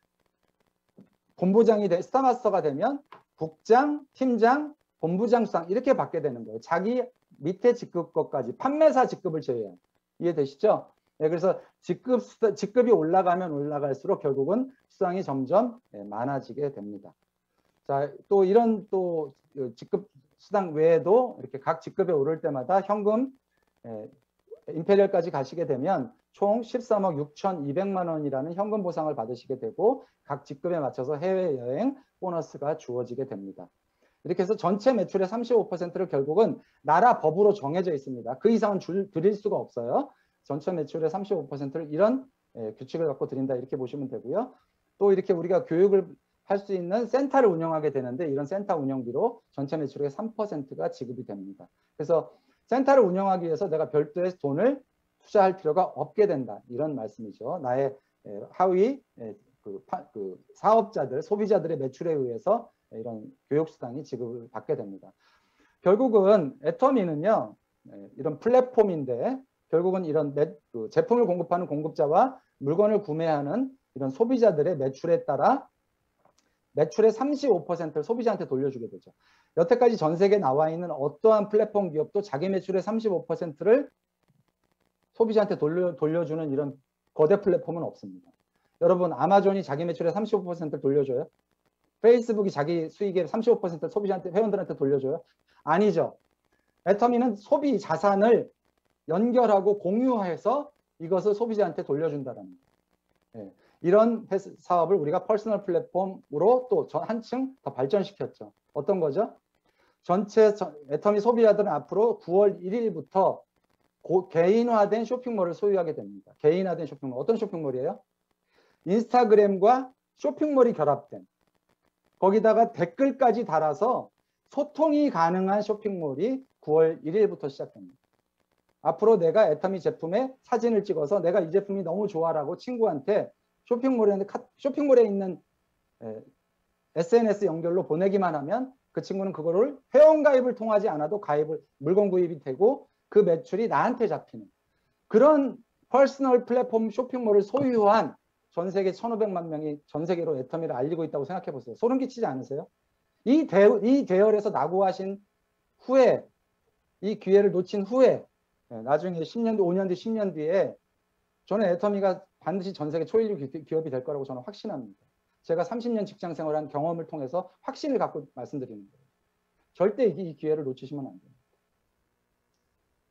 본부장이 스타마스터가 되면 국장, 팀장, 본부장 수당 이렇게 받게 되는 거예요. 자기 밑에 직급 것까지 판매사 직급을 제외한. 이해되시죠? 그래서 직급이 올라가면 올라갈수록 결국은 수당이 점점 많아지게 됩니다. 자, 또 이런 또 직급 수당 외에도 이렇게 각 직급에 오를 때마다 현금 임페리얼까지 가시게 되면 총 13억 6,200만 원이라는 현금 보상을 받으시게 되고 각 직급에 맞춰서 해외여행 보너스가 주어지게 됩니다. 이렇게 해서 전체 매출의 35%를 결국은 나라 법으로 정해져 있습니다. 그 이상은 드릴 수가 없어요. 전체 매출의 35%를 이런 규칙을 갖고 드린다 이렇게 보시면 되고요. 또 이렇게 우리가 교육을 할 수 있는 센터를 운영하게 되는데 이런 센터 운영비로 전체 매출의 3%가 지급이 됩니다. 그래서 센터를 운영하기 위해서 내가 별도의 돈을 투자할 필요가 없게 된다. 이런 말씀이죠. 나의 하위 사업자들, 소비자들의 매출에 의해서 이런 교육수당이 지급을 받게 됩니다. 결국은 애터미는요, 이런 플랫폼인데 결국은 이런 제품을 공급하는 공급자와 물건을 구매하는 이런 소비자들의 매출에 따라 매출의 35%를 소비자한테 돌려주게 되죠. 여태까지 전 세계에 나와 있는 어떠한 플랫폼 기업도 자기 매출의 35%를 소비자한테 돌려주는 이런 거대 플랫폼은 없습니다. 여러분, 아마존이 자기 매출의 35%를 돌려줘요? 페이스북이 자기 수익의 35%를 소비자한테, 회원들한테 돌려줘요? 아니죠. 애터미는 소비 자산을 연결하고 공유해서 이것을 소비자한테 돌려준다는 거예요. 이런 사업을 우리가 퍼스널 플랫폼으로 또 한층 더 발전시켰죠. 어떤 거죠? 전체 애터미 소비자들은 앞으로 9월 1일부터 개인화된 쇼핑몰을 소유하게 됩니다. 개인화된 쇼핑몰. 어떤 쇼핑몰이에요? 인스타그램과 쇼핑몰이 결합된, 거기다가 댓글까지 달아서 소통이 가능한 쇼핑몰이 9월 1일부터 시작됩니다. 앞으로 내가 애터미 제품에 사진을 찍어서 내가 이 제품이 너무 좋아라고 친구한테 쇼핑몰에 있는 SNS 연결로 보내기만 하면 그 친구는 그거를 회원가입을 통하지 않아도 물건 구입이 되고 그 매출이 나한테 잡히는 그런 퍼스널 플랫폼 쇼핑몰을 소유한 전 세계 1,500만 명이 전 세계로 애터미를 알리고 있다고 생각해 보세요. 소름 끼치지 않으세요? 이 대열에서 낙오하신 후에, 이 기회를 놓친 후에 나중에 10년 뒤, 5년 뒤, 10년 뒤에 저는 애터미가 반드시 전 세계 초일류 기업이 될 거라고 저는 확신합니다. 제가 30년 직장 생활한 경험을 통해서 확신을 갖고 말씀드리는 거예요. 절대 이 기회를 놓치시면 안 됩니다.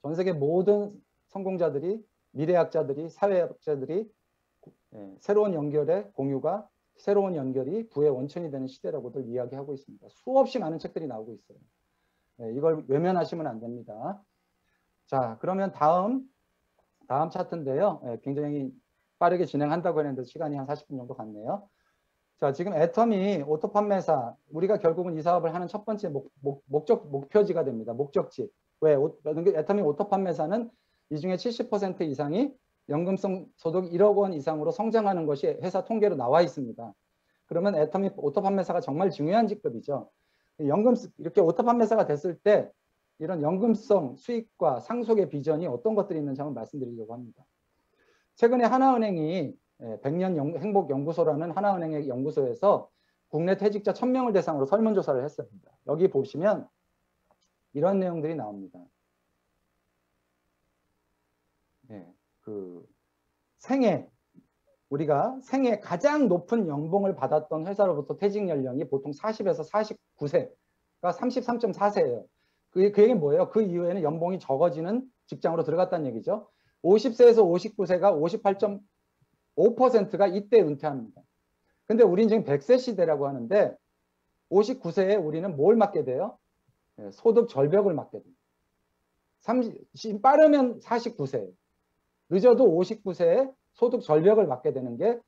전 세계 모든 성공자들이, 미래학자들이, 사회학자들이 새로운 연결의 공유가, 새로운 연결이 부의 원천이 되는 시대라고들 이야기하고 있습니다. 수없이 많은 책들이 나오고 있어요. 이걸 외면하시면 안 됩니다. 자, 그러면 다음 차트인데요. 굉장히 빠르게 진행한다고 했는데 시간이 한 40분 정도 갔네요. 자, 지금 애터미 오토 판매사, 우리가 결국은 이 사업을 하는 첫 번째 목표지가 됩니다. 목적지. 왜? 애터미 오토 판매사는 이 중에 70% 이상이 연금성 소득 1억 원 이상으로 성장하는 것이 회사 통계로 나와 있습니다. 그러면 애터미 오토 판매사가 정말 중요한 직급이죠. 이렇게 오토 판매사가 됐을 때 이런 연금성 수익과 상속의 비전이 어떤 것들이 있는지 한번 말씀드리려고 합니다. 최근에 하나은행이 100년 행복연구소라는 하나은행의 연구소에서 국내 퇴직자 1000명을 대상으로 설문조사를 했습니다. 여기 보시면 이런 내용들이 나옵니다. 우리가 생애 가장 높은 연봉을 받았던 회사로부터 퇴직 연령이 보통 40에서 49세가 33.4세예요. 그 얘기는 뭐예요? 그 이후에는 연봉이 적어지는 직장으로 들어갔다는 얘기죠. 50세에서 59세가 5%가 이때 은퇴합니다. 근데 우리는 지금 100세 시대라고 하는데 59세에 우리는 뭘 맞게 돼요? 소득 절벽을 맞게 됩니다. 빠르면 49세, 늦어도 59세에 소득 절벽을 맞게 되는 게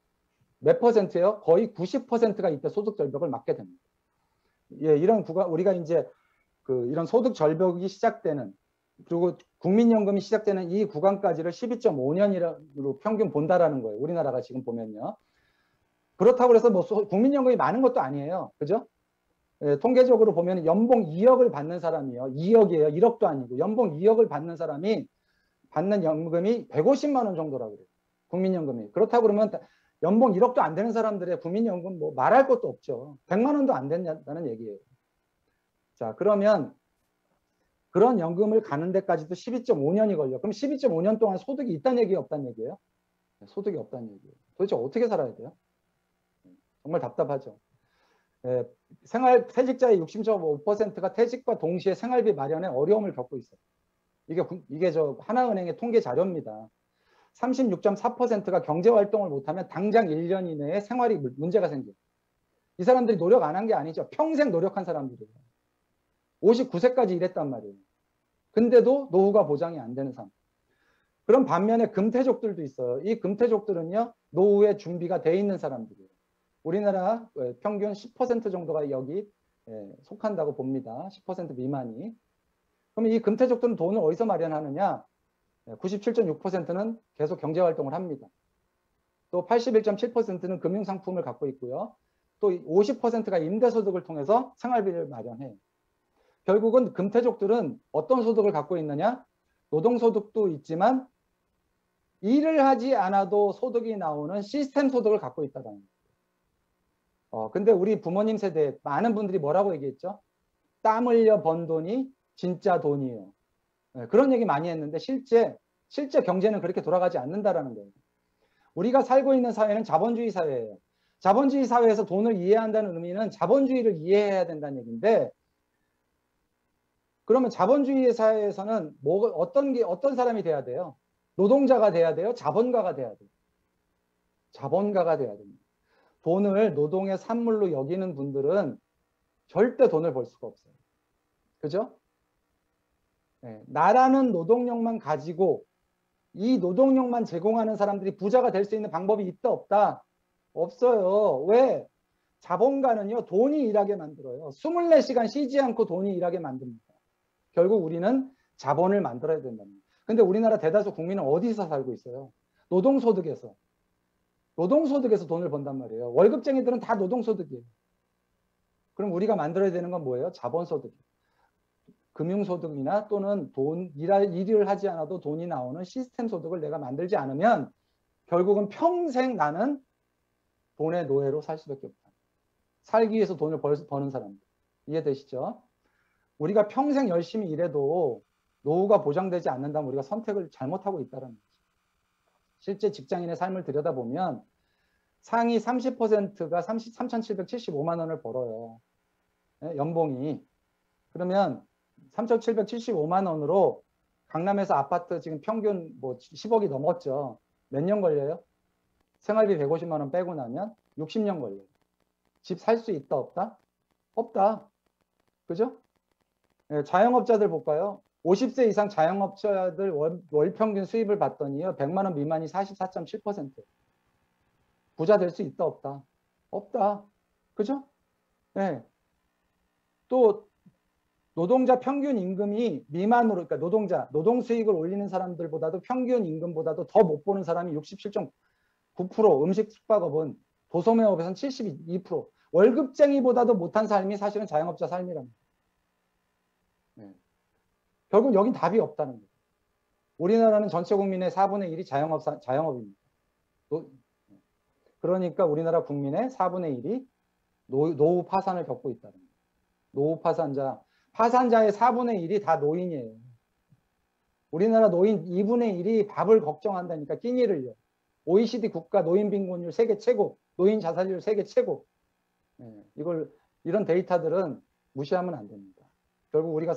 몇 퍼센트예요? 거의 90%가 이때 소득 절벽을 맞게 됩니다. 예, 이런 우리가 이제 이런 소득 절벽이 시작되는, 그리고 국민연금이 시작되는 이 구간까지를 12.5년으로 평균 본다라는 거예요. 우리나라가 지금 보면요. 그렇다고 해서 뭐 국민연금이 많은 것도 아니에요. 그죠? 예, 통계적으로 보면 연봉 2억을 받는 사람이요. 2억이에요. 1억도 아니고 연봉 2억을 받는 사람이 받는 연금이 150만 원 정도라고 그래요. 국민연금이. 그렇다고 그러면 연봉 1억도 안 되는 사람들의 국민연금 뭐 말할 것도 없죠. 100만 원도 안 된다는 얘기예요. 자, 그러면 그런 연금을 가는 데까지도 12.5년이 걸려. 그럼 12.5년 동안 소득이 있다는 얘기예요, 없다는 얘기예요? 소득이 없다는 얘기예요. 도대체 어떻게 살아야 돼요? 정말 답답하죠. 퇴직자의 60.5%가 퇴직과 동시에 생활비 마련에 어려움을 겪고 있어요. 이게 저 하나은행의 통계 자료입니다. 36.4%가 경제활동을 못하면 당장 1년 이내에 생활이 문제가 생겨요. 이 사람들이 노력 안 한 게 아니죠. 평생 노력한 사람들이에요. 59세까지 일했단 말이에요. 근데도 노후가 보장이 안 되는 상황. 그런 반면에 금태족들도 있어요. 이 금태족들은요, 노후에 준비가 돼 있는 사람들이에요. 우리나라 평균 10% 정도가 여기 속한다고 봅니다. 10% 미만이. 그러면 이 금태족들은 돈을 어디서 마련하느냐? 97.6%는 계속 경제활동을 합니다. 또 81.7%는 금융상품을 갖고 있고요. 또 50%가 임대소득을 통해서 생활비를 마련해요. 결국은 금태족들은 어떤 소득을 갖고 있느냐? 노동소득도 있지만 일을 하지 않아도 소득이 나오는 시스템 소득을 갖고 있다는 거예요. 근데 우리 부모님 세대 많은 분들이 뭐라고 얘기했죠? 땀 흘려 번 돈이 진짜 돈이에요. 그런 얘기 많이 했는데 실제 경제는 그렇게 돌아가지 않는다라는 거예요. 우리가 살고 있는 사회는 자본주의 사회예요. 자본주의 사회에서 돈을 이해한다는 의미는 자본주의를 이해해야 된다는 얘기인데, 그러면 자본주의 사회에서는 어떤 사람이 돼야 돼요? 노동자가 돼야 돼요? 자본가가 돼야 돼요? 자본가가 돼야 됩니다. 돈을 노동의 산물로 여기는 분들은 절대 돈을 벌 수가 없어요. 그죠? 네, 나라는 노동력만 가지고 이 노동력만 제공하는 사람들이 부자가 될 수 있는 방법이 있다 없다? 없어요. 왜? 자본가는요, 돈이 일하게 만들어요. 24시간 쉬지 않고 돈이 일하게 만듭니다. 결국 우리는 자본을 만들어야 된다는 거예요. 근데 우리나라 대다수 국민은 어디서 살고 있어요? 노동소득에서. 노동소득에서 돈을 번단 말이에요. 월급쟁이들은 다 노동소득이에요. 그럼 우리가 만들어야 되는 건 뭐예요? 자본소득이에요. 금융소득이나 또는 일을 하지 않아도 돈이 나오는 시스템 소득을 내가 만들지 않으면 결국은 평생 나는 돈의 노예로 살 수밖에 없다. 살기 위해서 돈을 버는 사람들. 이해되시죠? 우리가 평생 열심히 일해도 노후가 보장되지 않는다면 우리가 선택을 잘못하고 있다는 거죠. 실제 직장인의 삶을 들여다보면 상위 30%가 3,775만 원을 벌어요. 연봉이. 그러면 3,775만 원으로 강남에서 아파트 지금 평균 뭐 10억이 넘었죠. 몇 년 걸려요? 생활비 150만 원 빼고 나면 60년 걸려요. 집 살 수 있다 없다? 없다. 그죠? 자영업자들 볼까요? 50세 이상 자영업자들 월 평균 수입을 봤더니요. 100만 원 미만이 44.7%. 부자 될 수 있다 없다? 없다. 그죠? 네. 또 노동자 평균 임금이 미만으로, 그러니까 노동 수익을 올리는 사람들보다도 평균 임금보다도 더 못 버는 사람이 67.9%, 음식 숙박업은, 도소매업에서는 72%, 월급쟁이보다도 못한 삶이 사실은 자영업자 삶이랍니다. 네. 결국 여긴 답이 없다는 거예요. 우리나라는 전체 국민의 4분의 1이 자영업입니다. 그러니까 우리나라 국민의 4분의 1이 노후 파산을 겪고 있다는 거예요. 노후 파산자의 4분의 1이 다 노인이에요. 우리나라 노인 2분의 1이 밥을 걱정한다니까 끼니를요. OECD 국가 노인 빈곤율 세계 최고, 노인 자살률 세계 최고. 이런 데이터들은 무시하면 안 됩니다. 결국 우리가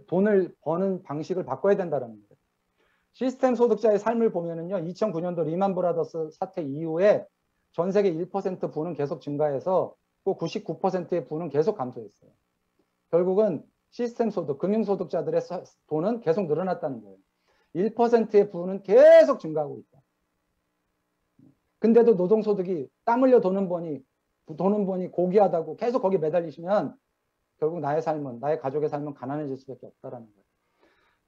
돈을 버는 방식을 바꿔야 된다는 거예요. 시스템 소득자의 삶을 보면은요, 2009년도 리만 브라더스 사태 이후에 전 세계 1% 부는 계속 증가해서 또 99%의 부는 계속 감소했어요. 결국은 시스템 소득, 금융 소득자들의 돈은 계속 늘어났다는 거예요. 1%의 부는 계속 증가하고 있다. 근데도 노동소득이 땀 흘려 도는 번이 고귀하다고 계속 거기 매달리시면 결국 나의 삶은, 나의 가족의 삶은 가난해질 수밖에 없다라는 거예요.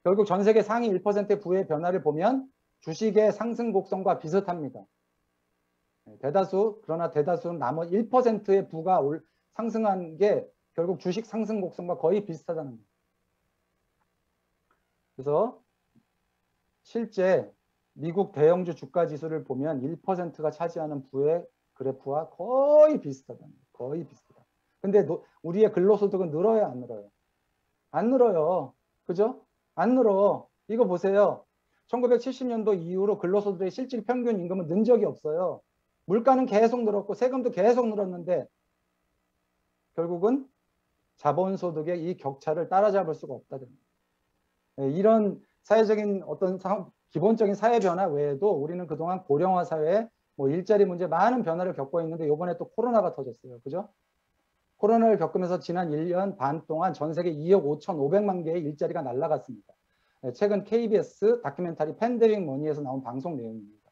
결국 전 세계 상위 1%의 부의 변화를 보면 주식의 상승 곡선과 비슷합니다. 그러나 대다수는 나머지 1%의 부가 상승한 게 결국 주식 상승 곡선과 거의 비슷하다는 거예요. 그래서 실제 미국 대형주 주가 지수를 보면 1%가 차지하는 부의 그래프와 거의 비슷하다는 거예요. 거의 비슷하다. 근데 우리의 근로소득은 늘어요, 안 늘어요? 안 늘어요. 그죠? 안 늘어. 이거 보세요. 1970년도 이후로 근로소득의 실질 평균 임금은 는 적이 없어요. 물가는 계속 늘었고 세금도 계속 늘었는데 결국은 자본소득의 이 격차를 따라잡을 수가 없다는 거예요. 이런 사회적인 어떤 기본적인 사회 변화 외에도 우리는 그동안 고령화 사회에 뭐 일자리 문제 많은 변화를 겪고 있는데 이번에 또 코로나가 터졌어요. 그죠? 코로나를 겪으면서 지난 1년 반 동안 전 세계 2억 5,500만 개의 일자리가 날아갔습니다. 최근 KBS 다큐멘터리 팬데믹 머니에서 나온 방송 내용입니다.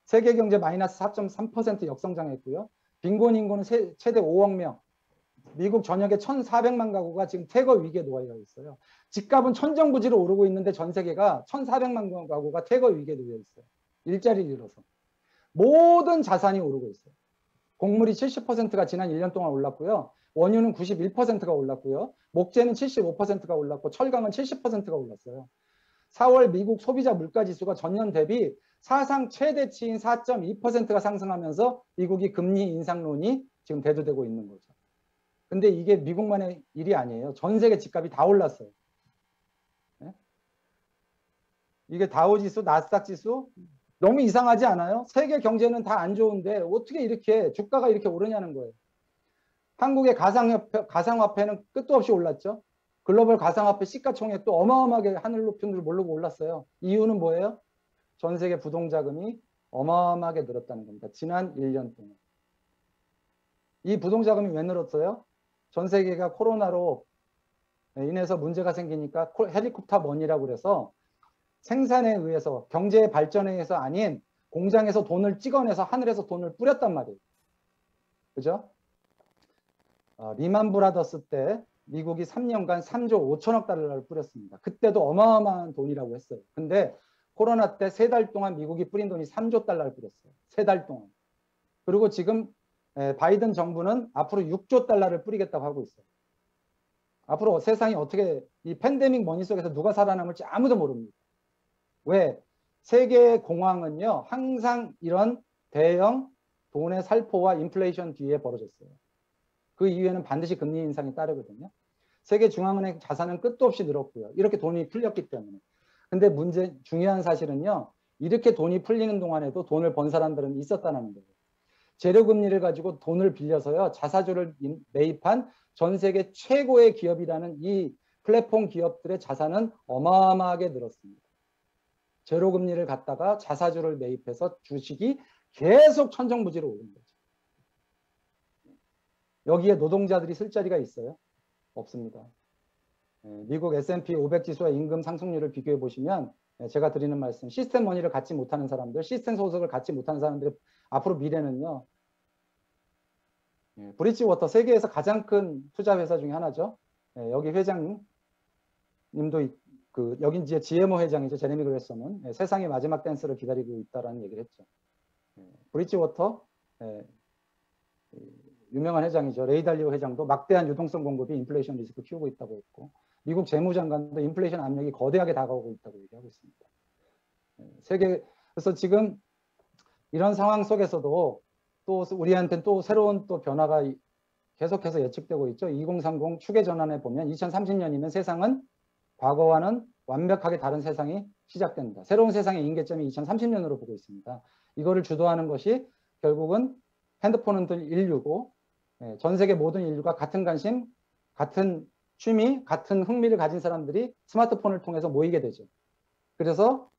세계 경제 마이너스 4.3% 역성장했고요. 빈곤 인구는 최대 5억 명. 미국 전역에 1,400만 가구가 지금 퇴거 위기에 놓여 있어요. 집값은 천정부지로 오르고 있는데 전 세계가 1,400만 가구가 퇴거 위기에 놓여 있어요. 일자리를 잃어서. 모든 자산이 오르고 있어요. 곡물이 70%가 지난 1년 동안 올랐고요. 원유는 91%가 올랐고요. 목재는 75%가 올랐고 철강은 70%가 올랐어요. 4월 미국 소비자 물가지수가 전년 대비 사상 최대치인 4.2%가 상승하면서 미국이 금리 인상론이 지금 대두되고 있는 거죠. 근데 이게 미국만의 일이 아니에요. 전 세계 집값이 다 올랐어요. 네? 이게 다우지수, 나스닥지수 너무 이상하지 않아요? 세계 경제는 다 안 좋은데 어떻게 이렇게 주가가 이렇게 오르냐는 거예요. 한국의 가상화폐는 끝도 없이 올랐죠. 글로벌 가상화폐 시가총액도 어마어마하게 하늘 높은 줄 모르고 올랐어요. 이유는 뭐예요? 전 세계 부동자금이 어마어마하게 늘었다는 겁니다. 지난 1년 동안. 이 부동자금이 왜 늘었어요? 전 세계가 코로나로 인해서 문제가 생기니까 헬리콥터 머니라고 그래서 생산에 의해서 경제의 발전에 의해서 아닌 공장에서 돈을 찍어내서 하늘에서 돈을 뿌렸단 말이에요. 그죠? 리만 브라더스 때 미국이 3년간 3조 5천억 달러를 뿌렸습니다. 그때도 어마어마한 돈이라고 했어요. 근데 코로나 때 3달 동안 미국이 뿌린 돈이 3조 달러를 뿌렸어요. 3달 동안. 그리고 지금 바이든 정부는 앞으로 6조 달러를 뿌리겠다고 하고 있어요. 앞으로 세상이 어떻게 이 팬데믹 머니 속에서 누가 살아남을지 아무도 모릅니다. 왜? 세계 공황은요, 항상 이런 대형 돈의 살포와 인플레이션 뒤에 벌어졌어요. 그 이후에는 반드시 금리 인상이 따르거든요. 세계 중앙은행 자산은 끝도 없이 늘었고요. 이렇게 돈이 풀렸기 때문에. 근데 중요한 사실은요, 이렇게 돈이 풀리는 동안에도 돈을 번 사람들은 있었다는 거예요. 재료금리를 가지고 돈을 빌려서요, 자사주를 매입한 전 세계 최고의 기업이라는 이 플랫폼 기업들의 자산은 어마어마하게 늘었습니다. 제로금리를 갖다가 자사주를 매입해서 주식이 계속 천정부지로 오른 거죠. 여기에 노동자들이 쓸 자리가 있어요? 없습니다. 미국 S&P 500 지수와 임금 상승률을 비교해 보시면 제가 드리는 말씀, 시스템 머니를 갖지 못하는 사람들, 시스템 소득을 갖지 못하는 사람들의 앞으로 미래는요. 브릿지워터 세계에서 가장 큰 투자 회사 중에 하나죠. 여기 회장님도 여긴 이제 GMO 회장이죠. 제레미 그레서는 세상의 마지막 댄스를 기다리고 있다라는 얘기를 했죠. 브릿지워터 유명한 회장이죠. 레이 달리오 회장도 막대한 유동성 공급이 인플레이션 리스크 키우고 있다고 했고, 미국 재무장관도 인플레이션 압력이 거대하게 다가오고 있다고 얘기하고 있습니다. 그래서 지금 이런 상황 속에서도 또 우리한테는 또 새로운 또 변화가 계속해서 예측되고 있죠. 2030 추계 전환에 보면 2030년이면 세상은 과거와는 완벽하게 다른 세상이 시작된다. 새로운 세상의 임계점이 2030년으로 보고 있습니다. 이거를 주도하는 것이 결국은 핸드폰은 인류고 전 세계 모든 인류가 같은 관심, 같은 취미, 같은 흥미를 가진 사람들이 스마트폰을 통해서 모이게 되죠. 그래서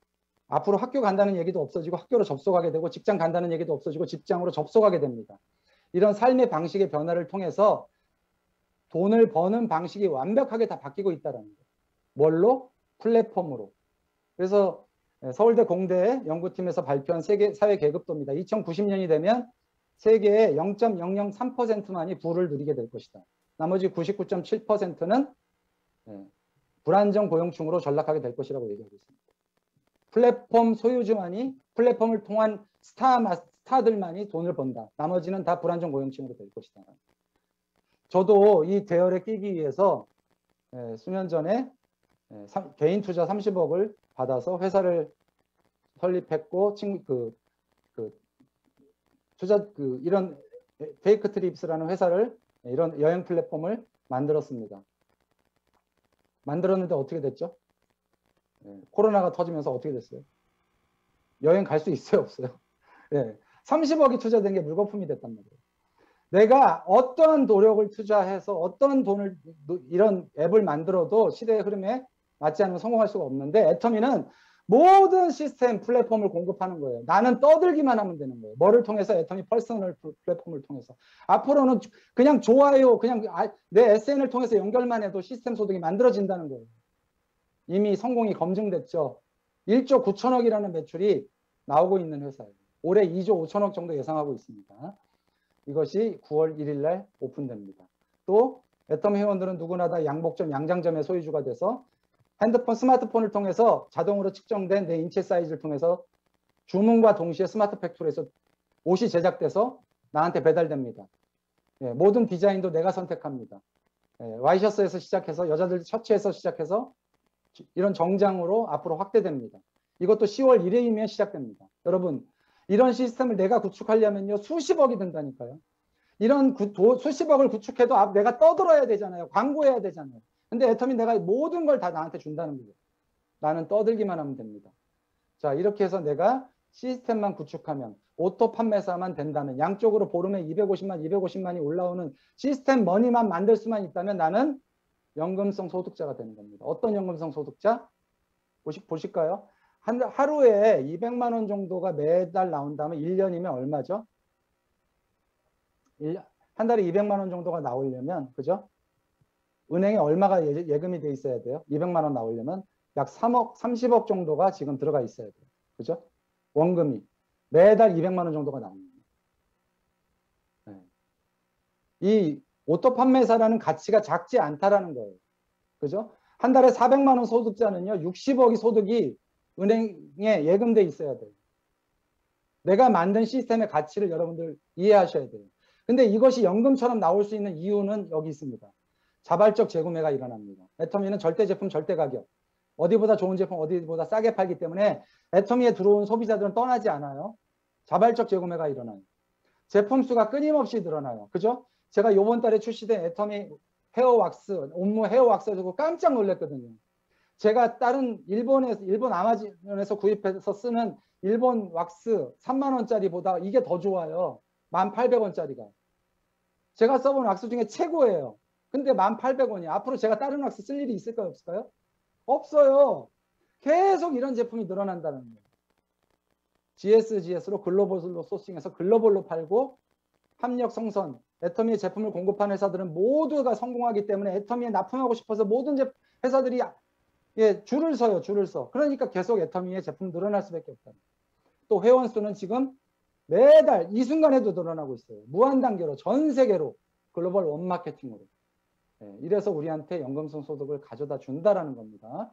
앞으로 학교 간다는 얘기도 없어지고 학교로 접속하게 되고 직장 간다는 얘기도 없어지고 직장으로 접속하게 됩니다. 이런 삶의 방식의 변화를 통해서 돈을 버는 방식이 완벽하게 다 바뀌고 있다는 거예요. 뭘로? 플랫폼으로. 그래서 서울대 공대 연구팀에서 발표한 세계 사회 계급도입니다. 2090년이 되면 세계의 0.003%만이 부를 누리게 될 것이다. 나머지 99.7%는 불안정 고용층으로 전락하게 될 것이라고 얘기하고 있습니다. 플랫폼 소유주만이 플랫폼을 통한 스타들만이 돈을 번다. 나머지는 다 불안정 고용층으로 될 것이다. 저도 이 대열에 끼기 위해서 수년 전에 개인 투자 30억을 받아서 회사를 설립했고 이런 페이크 트립스라는 회사를 이런 여행 플랫폼을 만들었습니다. 만들었는데 어떻게 됐죠? 코로나가 터지면서 어떻게 됐어요? 여행 갈 수 있어요, 없어요? 30억이 투자된 게 물거품이 됐단 말이에요. 내가 어떠한 노력을 투자해서 어떤 돈을 이런 앱을 만들어도 시대의 흐름에 맞지 않으면 성공할 수가 없는데 애터미는 모든 시스템 플랫폼을 공급하는 거예요. 나는 떠들기만 하면 되는 거예요. 뭐를 통해서? 애터미 퍼스널 플랫폼을 통해서. 앞으로는 그냥 좋아요, 그냥 내 SN을 통해서 연결만 해도 시스템 소득이 만들어진다는 거예요. 이미 성공이 검증됐죠. 1조 9천억이라는 매출이 나오고 있는 회사예요. 올해 2조 5천억 정도 예상하고 있습니다. 이것이 9월 1일 날 오픈됩니다. 또 애터미 회원들은 누구나 다 양복점, 양장점의 소유주가 돼서 핸드폰, 스마트폰을 통해서 자동으로 측정된 내 인체 사이즈를 통해서 주문과 동시에 스마트 팩토리에서 옷이 제작돼서 나한테 배달됩니다. 모든 디자인도 내가 선택합니다. 와이셔츠에서 시작해서 여자들 셔츠에서 시작해서 이런 정장으로 앞으로 확대됩니다. 이것도 10월 1일이면 시작됩니다. 여러분, 이런 시스템을 내가 구축하려면요 수십억이 든다니까요. 이런 수십억을 구축해도 내가 떠들어야 되잖아요. 광고해야 되잖아요. 근데 애터미 내가 모든 걸 다 나한테 준다는 거예요. 나는 떠들기만 하면 됩니다. 자, 이렇게 해서 내가 시스템만 구축하면 오토 판매사만 된다면 양쪽으로 보름에 250만이 올라오는 시스템 머니만 만들 수만 있다면 나는 연금성 소득자가 되는 겁니다. 어떤 연금성 소득자? 보실까요? 하루에 200만 원 정도가 매달 나온다면 1년이면 얼마죠? 한 달에 200만 원 정도가 나오려면, 그죠? 은행에 얼마가 예금이 돼 있어야 돼요? 200만 원 나오려면 약 3억, 30억 정도가 지금 들어가 있어야 돼요. 그죠? 원금이. 매달 200만 원 정도가 나옵니다. 이 오토 판매사라는 가치가 작지 않다라는 거예요. 그죠? 한 달에 400만 원 소득자는요, 60억이 소득이 은행에 예금돼 있어야 돼요. 내가 만든 시스템의 가치를 여러분들 이해하셔야 돼요. 근데 이것이 연금처럼 나올 수 있는 이유는 여기 있습니다. 자발적 재구매가 일어납니다. 애터미는 절대 제품, 절대 가격. 어디보다 좋은 제품, 어디보다 싸게 팔기 때문에 애터미에 들어온 소비자들은 떠나지 않아요. 자발적 재구매가 일어나요. 제품 수가 끊임없이 늘어나요. 그죠? 제가 이번 달에 출시된 애터미 헤어 왁스, 온무 헤어 왁스 두고 깜짝 놀랐거든요. 제가 다른 일본 아마존에서 구입해서 쓰는 일본 왁스 3만 원짜리보다 이게 더 좋아요. 1,800원짜리가. 제가 써본 왁스 중에 최고예요. 근데 1,800원이야. 앞으로 제가 다른 왁스 쓸 일이 있을까요? 없을까요? 없어요. 계속 이런 제품이 늘어난다는 거예요. GS로 글로벌로 소싱해서 글로벌로 팔고 합력 성선, 애터미의 제품을 공급하는 회사들은 모두가 성공하기 때문에 애터미에 납품하고 싶어서 모든 회사들이 줄을 서요. 줄을 서. 그러니까 계속 애터미의 제품 늘어날 수밖에 없다. 또 회원 수는 지금 매달 이 순간에도 늘어나고 있어요. 무한 단계로 전 세계로 글로벌 원마케팅으로. 이래서 우리한테 연금성 소득을 가져다 준다라는 겁니다.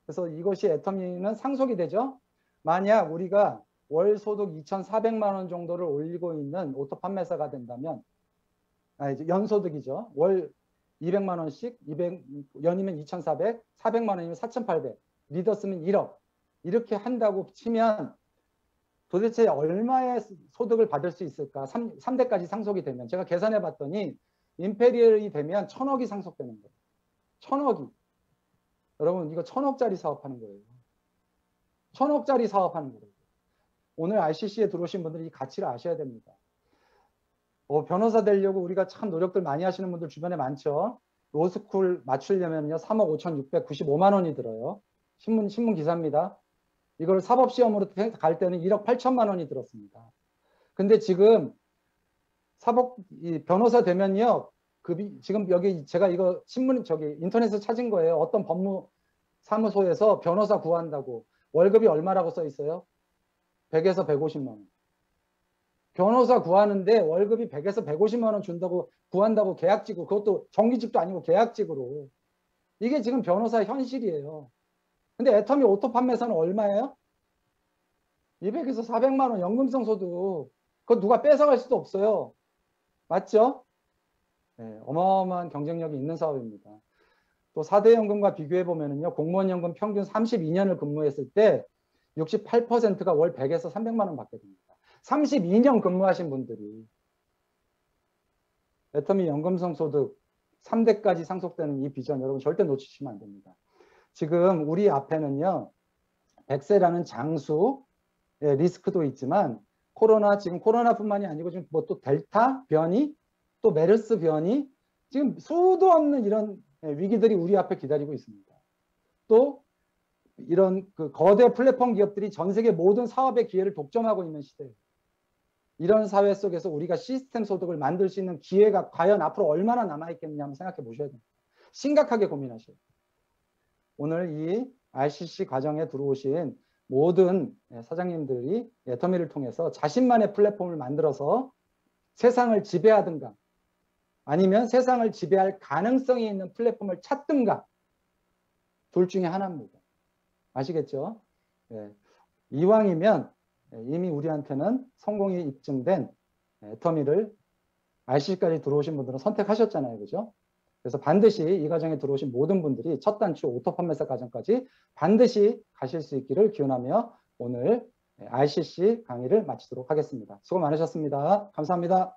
그래서 이것이 애터미는 상속이 되죠. 만약 우리가 월 소득 2,400만 원 정도를 올리고 있는 오토 판매사가 된다면, 연소득이죠. 월 200만 원씩, 연이면 2,400, 400만 원이면 4,800, 리더스면 1억. 이렇게 한다고 치면 도대체 얼마의 소득을 받을 수 있을까? 3대까지 상속이 되면. 제가 계산해 봤더니 임페리얼이 되면 1,000억이 상속되는 거예요. 1,000억이. 여러분, 이거 1,000억짜리 사업하는 거예요. 1,000억짜리 사업하는 거예요. 오늘 RCC에 들어오신 분들이 이 가치를 아셔야 됩니다. 변호사 되려고 우리가 참 노력들 많이 하시는 분들 주변에 많죠. 로스쿨 맞추려면요 3억 5,695만 원이 들어요. 신문 기사입니다. 이걸 사법시험으로 갈 때는 1억 8천만 원이 들었습니다. 근데 지금 변호사 되면요, 지금 여기 제가 이거 인터넷에서 찾은 거예요. 어떤 법무사무소에서 변호사 구한다고 월급이 얼마라고 써 있어요? 100에서 150만 원. 변호사 구하는데 월급이 100에서 150만 원 준다고 구한다고 계약직으로, 그것도 정규직도 아니고 계약직으로. 이게 지금 변호사 현실이에요. 근데 애터미 오토 판매사는 얼마예요? 200에서 400만 원 연금성 소득. 그거 누가 뺏어갈 수도 없어요. 맞죠? 네, 어마어마한 경쟁력이 있는 사업입니다. 또 4대 연금과 비교해 보면은요, 공무원 연금 평균 32년을 근무했을 때 68%가 월 100에서 300만 원 받게 됩니다. 32년 근무하신 분들이 애터미 연금성 소득 3대까지 상속되는 이 비전 여러분 절대 놓치시면 안 됩니다. 지금 우리 앞에는요, 100세라는 장수 리스크도 있지만 지금 코로나뿐만이 아니고 지금 뭐 또 델타 변이, 또 메르스 변이, 지금 수도 없는 이런 위기들이 우리 앞에 기다리고 있습니다. 또 이런 그 거대 플랫폼 기업들이 전 세계 모든 사업의 기회를 독점하고 있는 시대. 이런 사회 속에서 우리가 시스템 소득을 만들 수 있는 기회가 과연 앞으로 얼마나 남아있겠느냐 한번 생각해 보셔야 됩니다. 심각하게 고민하셔야 돼요. 오늘 이 RCC 과정에 들어오신 모든 사장님들이 애터미를 통해서 자신만의 플랫폼을 만들어서 세상을 지배하든가 아니면 세상을 지배할 가능성이 있는 플랫폼을 찾든가 둘 중에 하나입니다. 아시겠죠? 네. 이왕이면 이미 우리한테는 성공이 입증된 애터미를 RCC까지 들어오신 분들은 선택하셨잖아요. 그죠? 그래서 반드시 이 과정에 들어오신 모든 분들이 첫 단추 오토 판매사 과정까지 반드시 가실 수 있기를 기원하며 오늘 RCC 강의를 마치도록 하겠습니다. 수고 많으셨습니다. 감사합니다.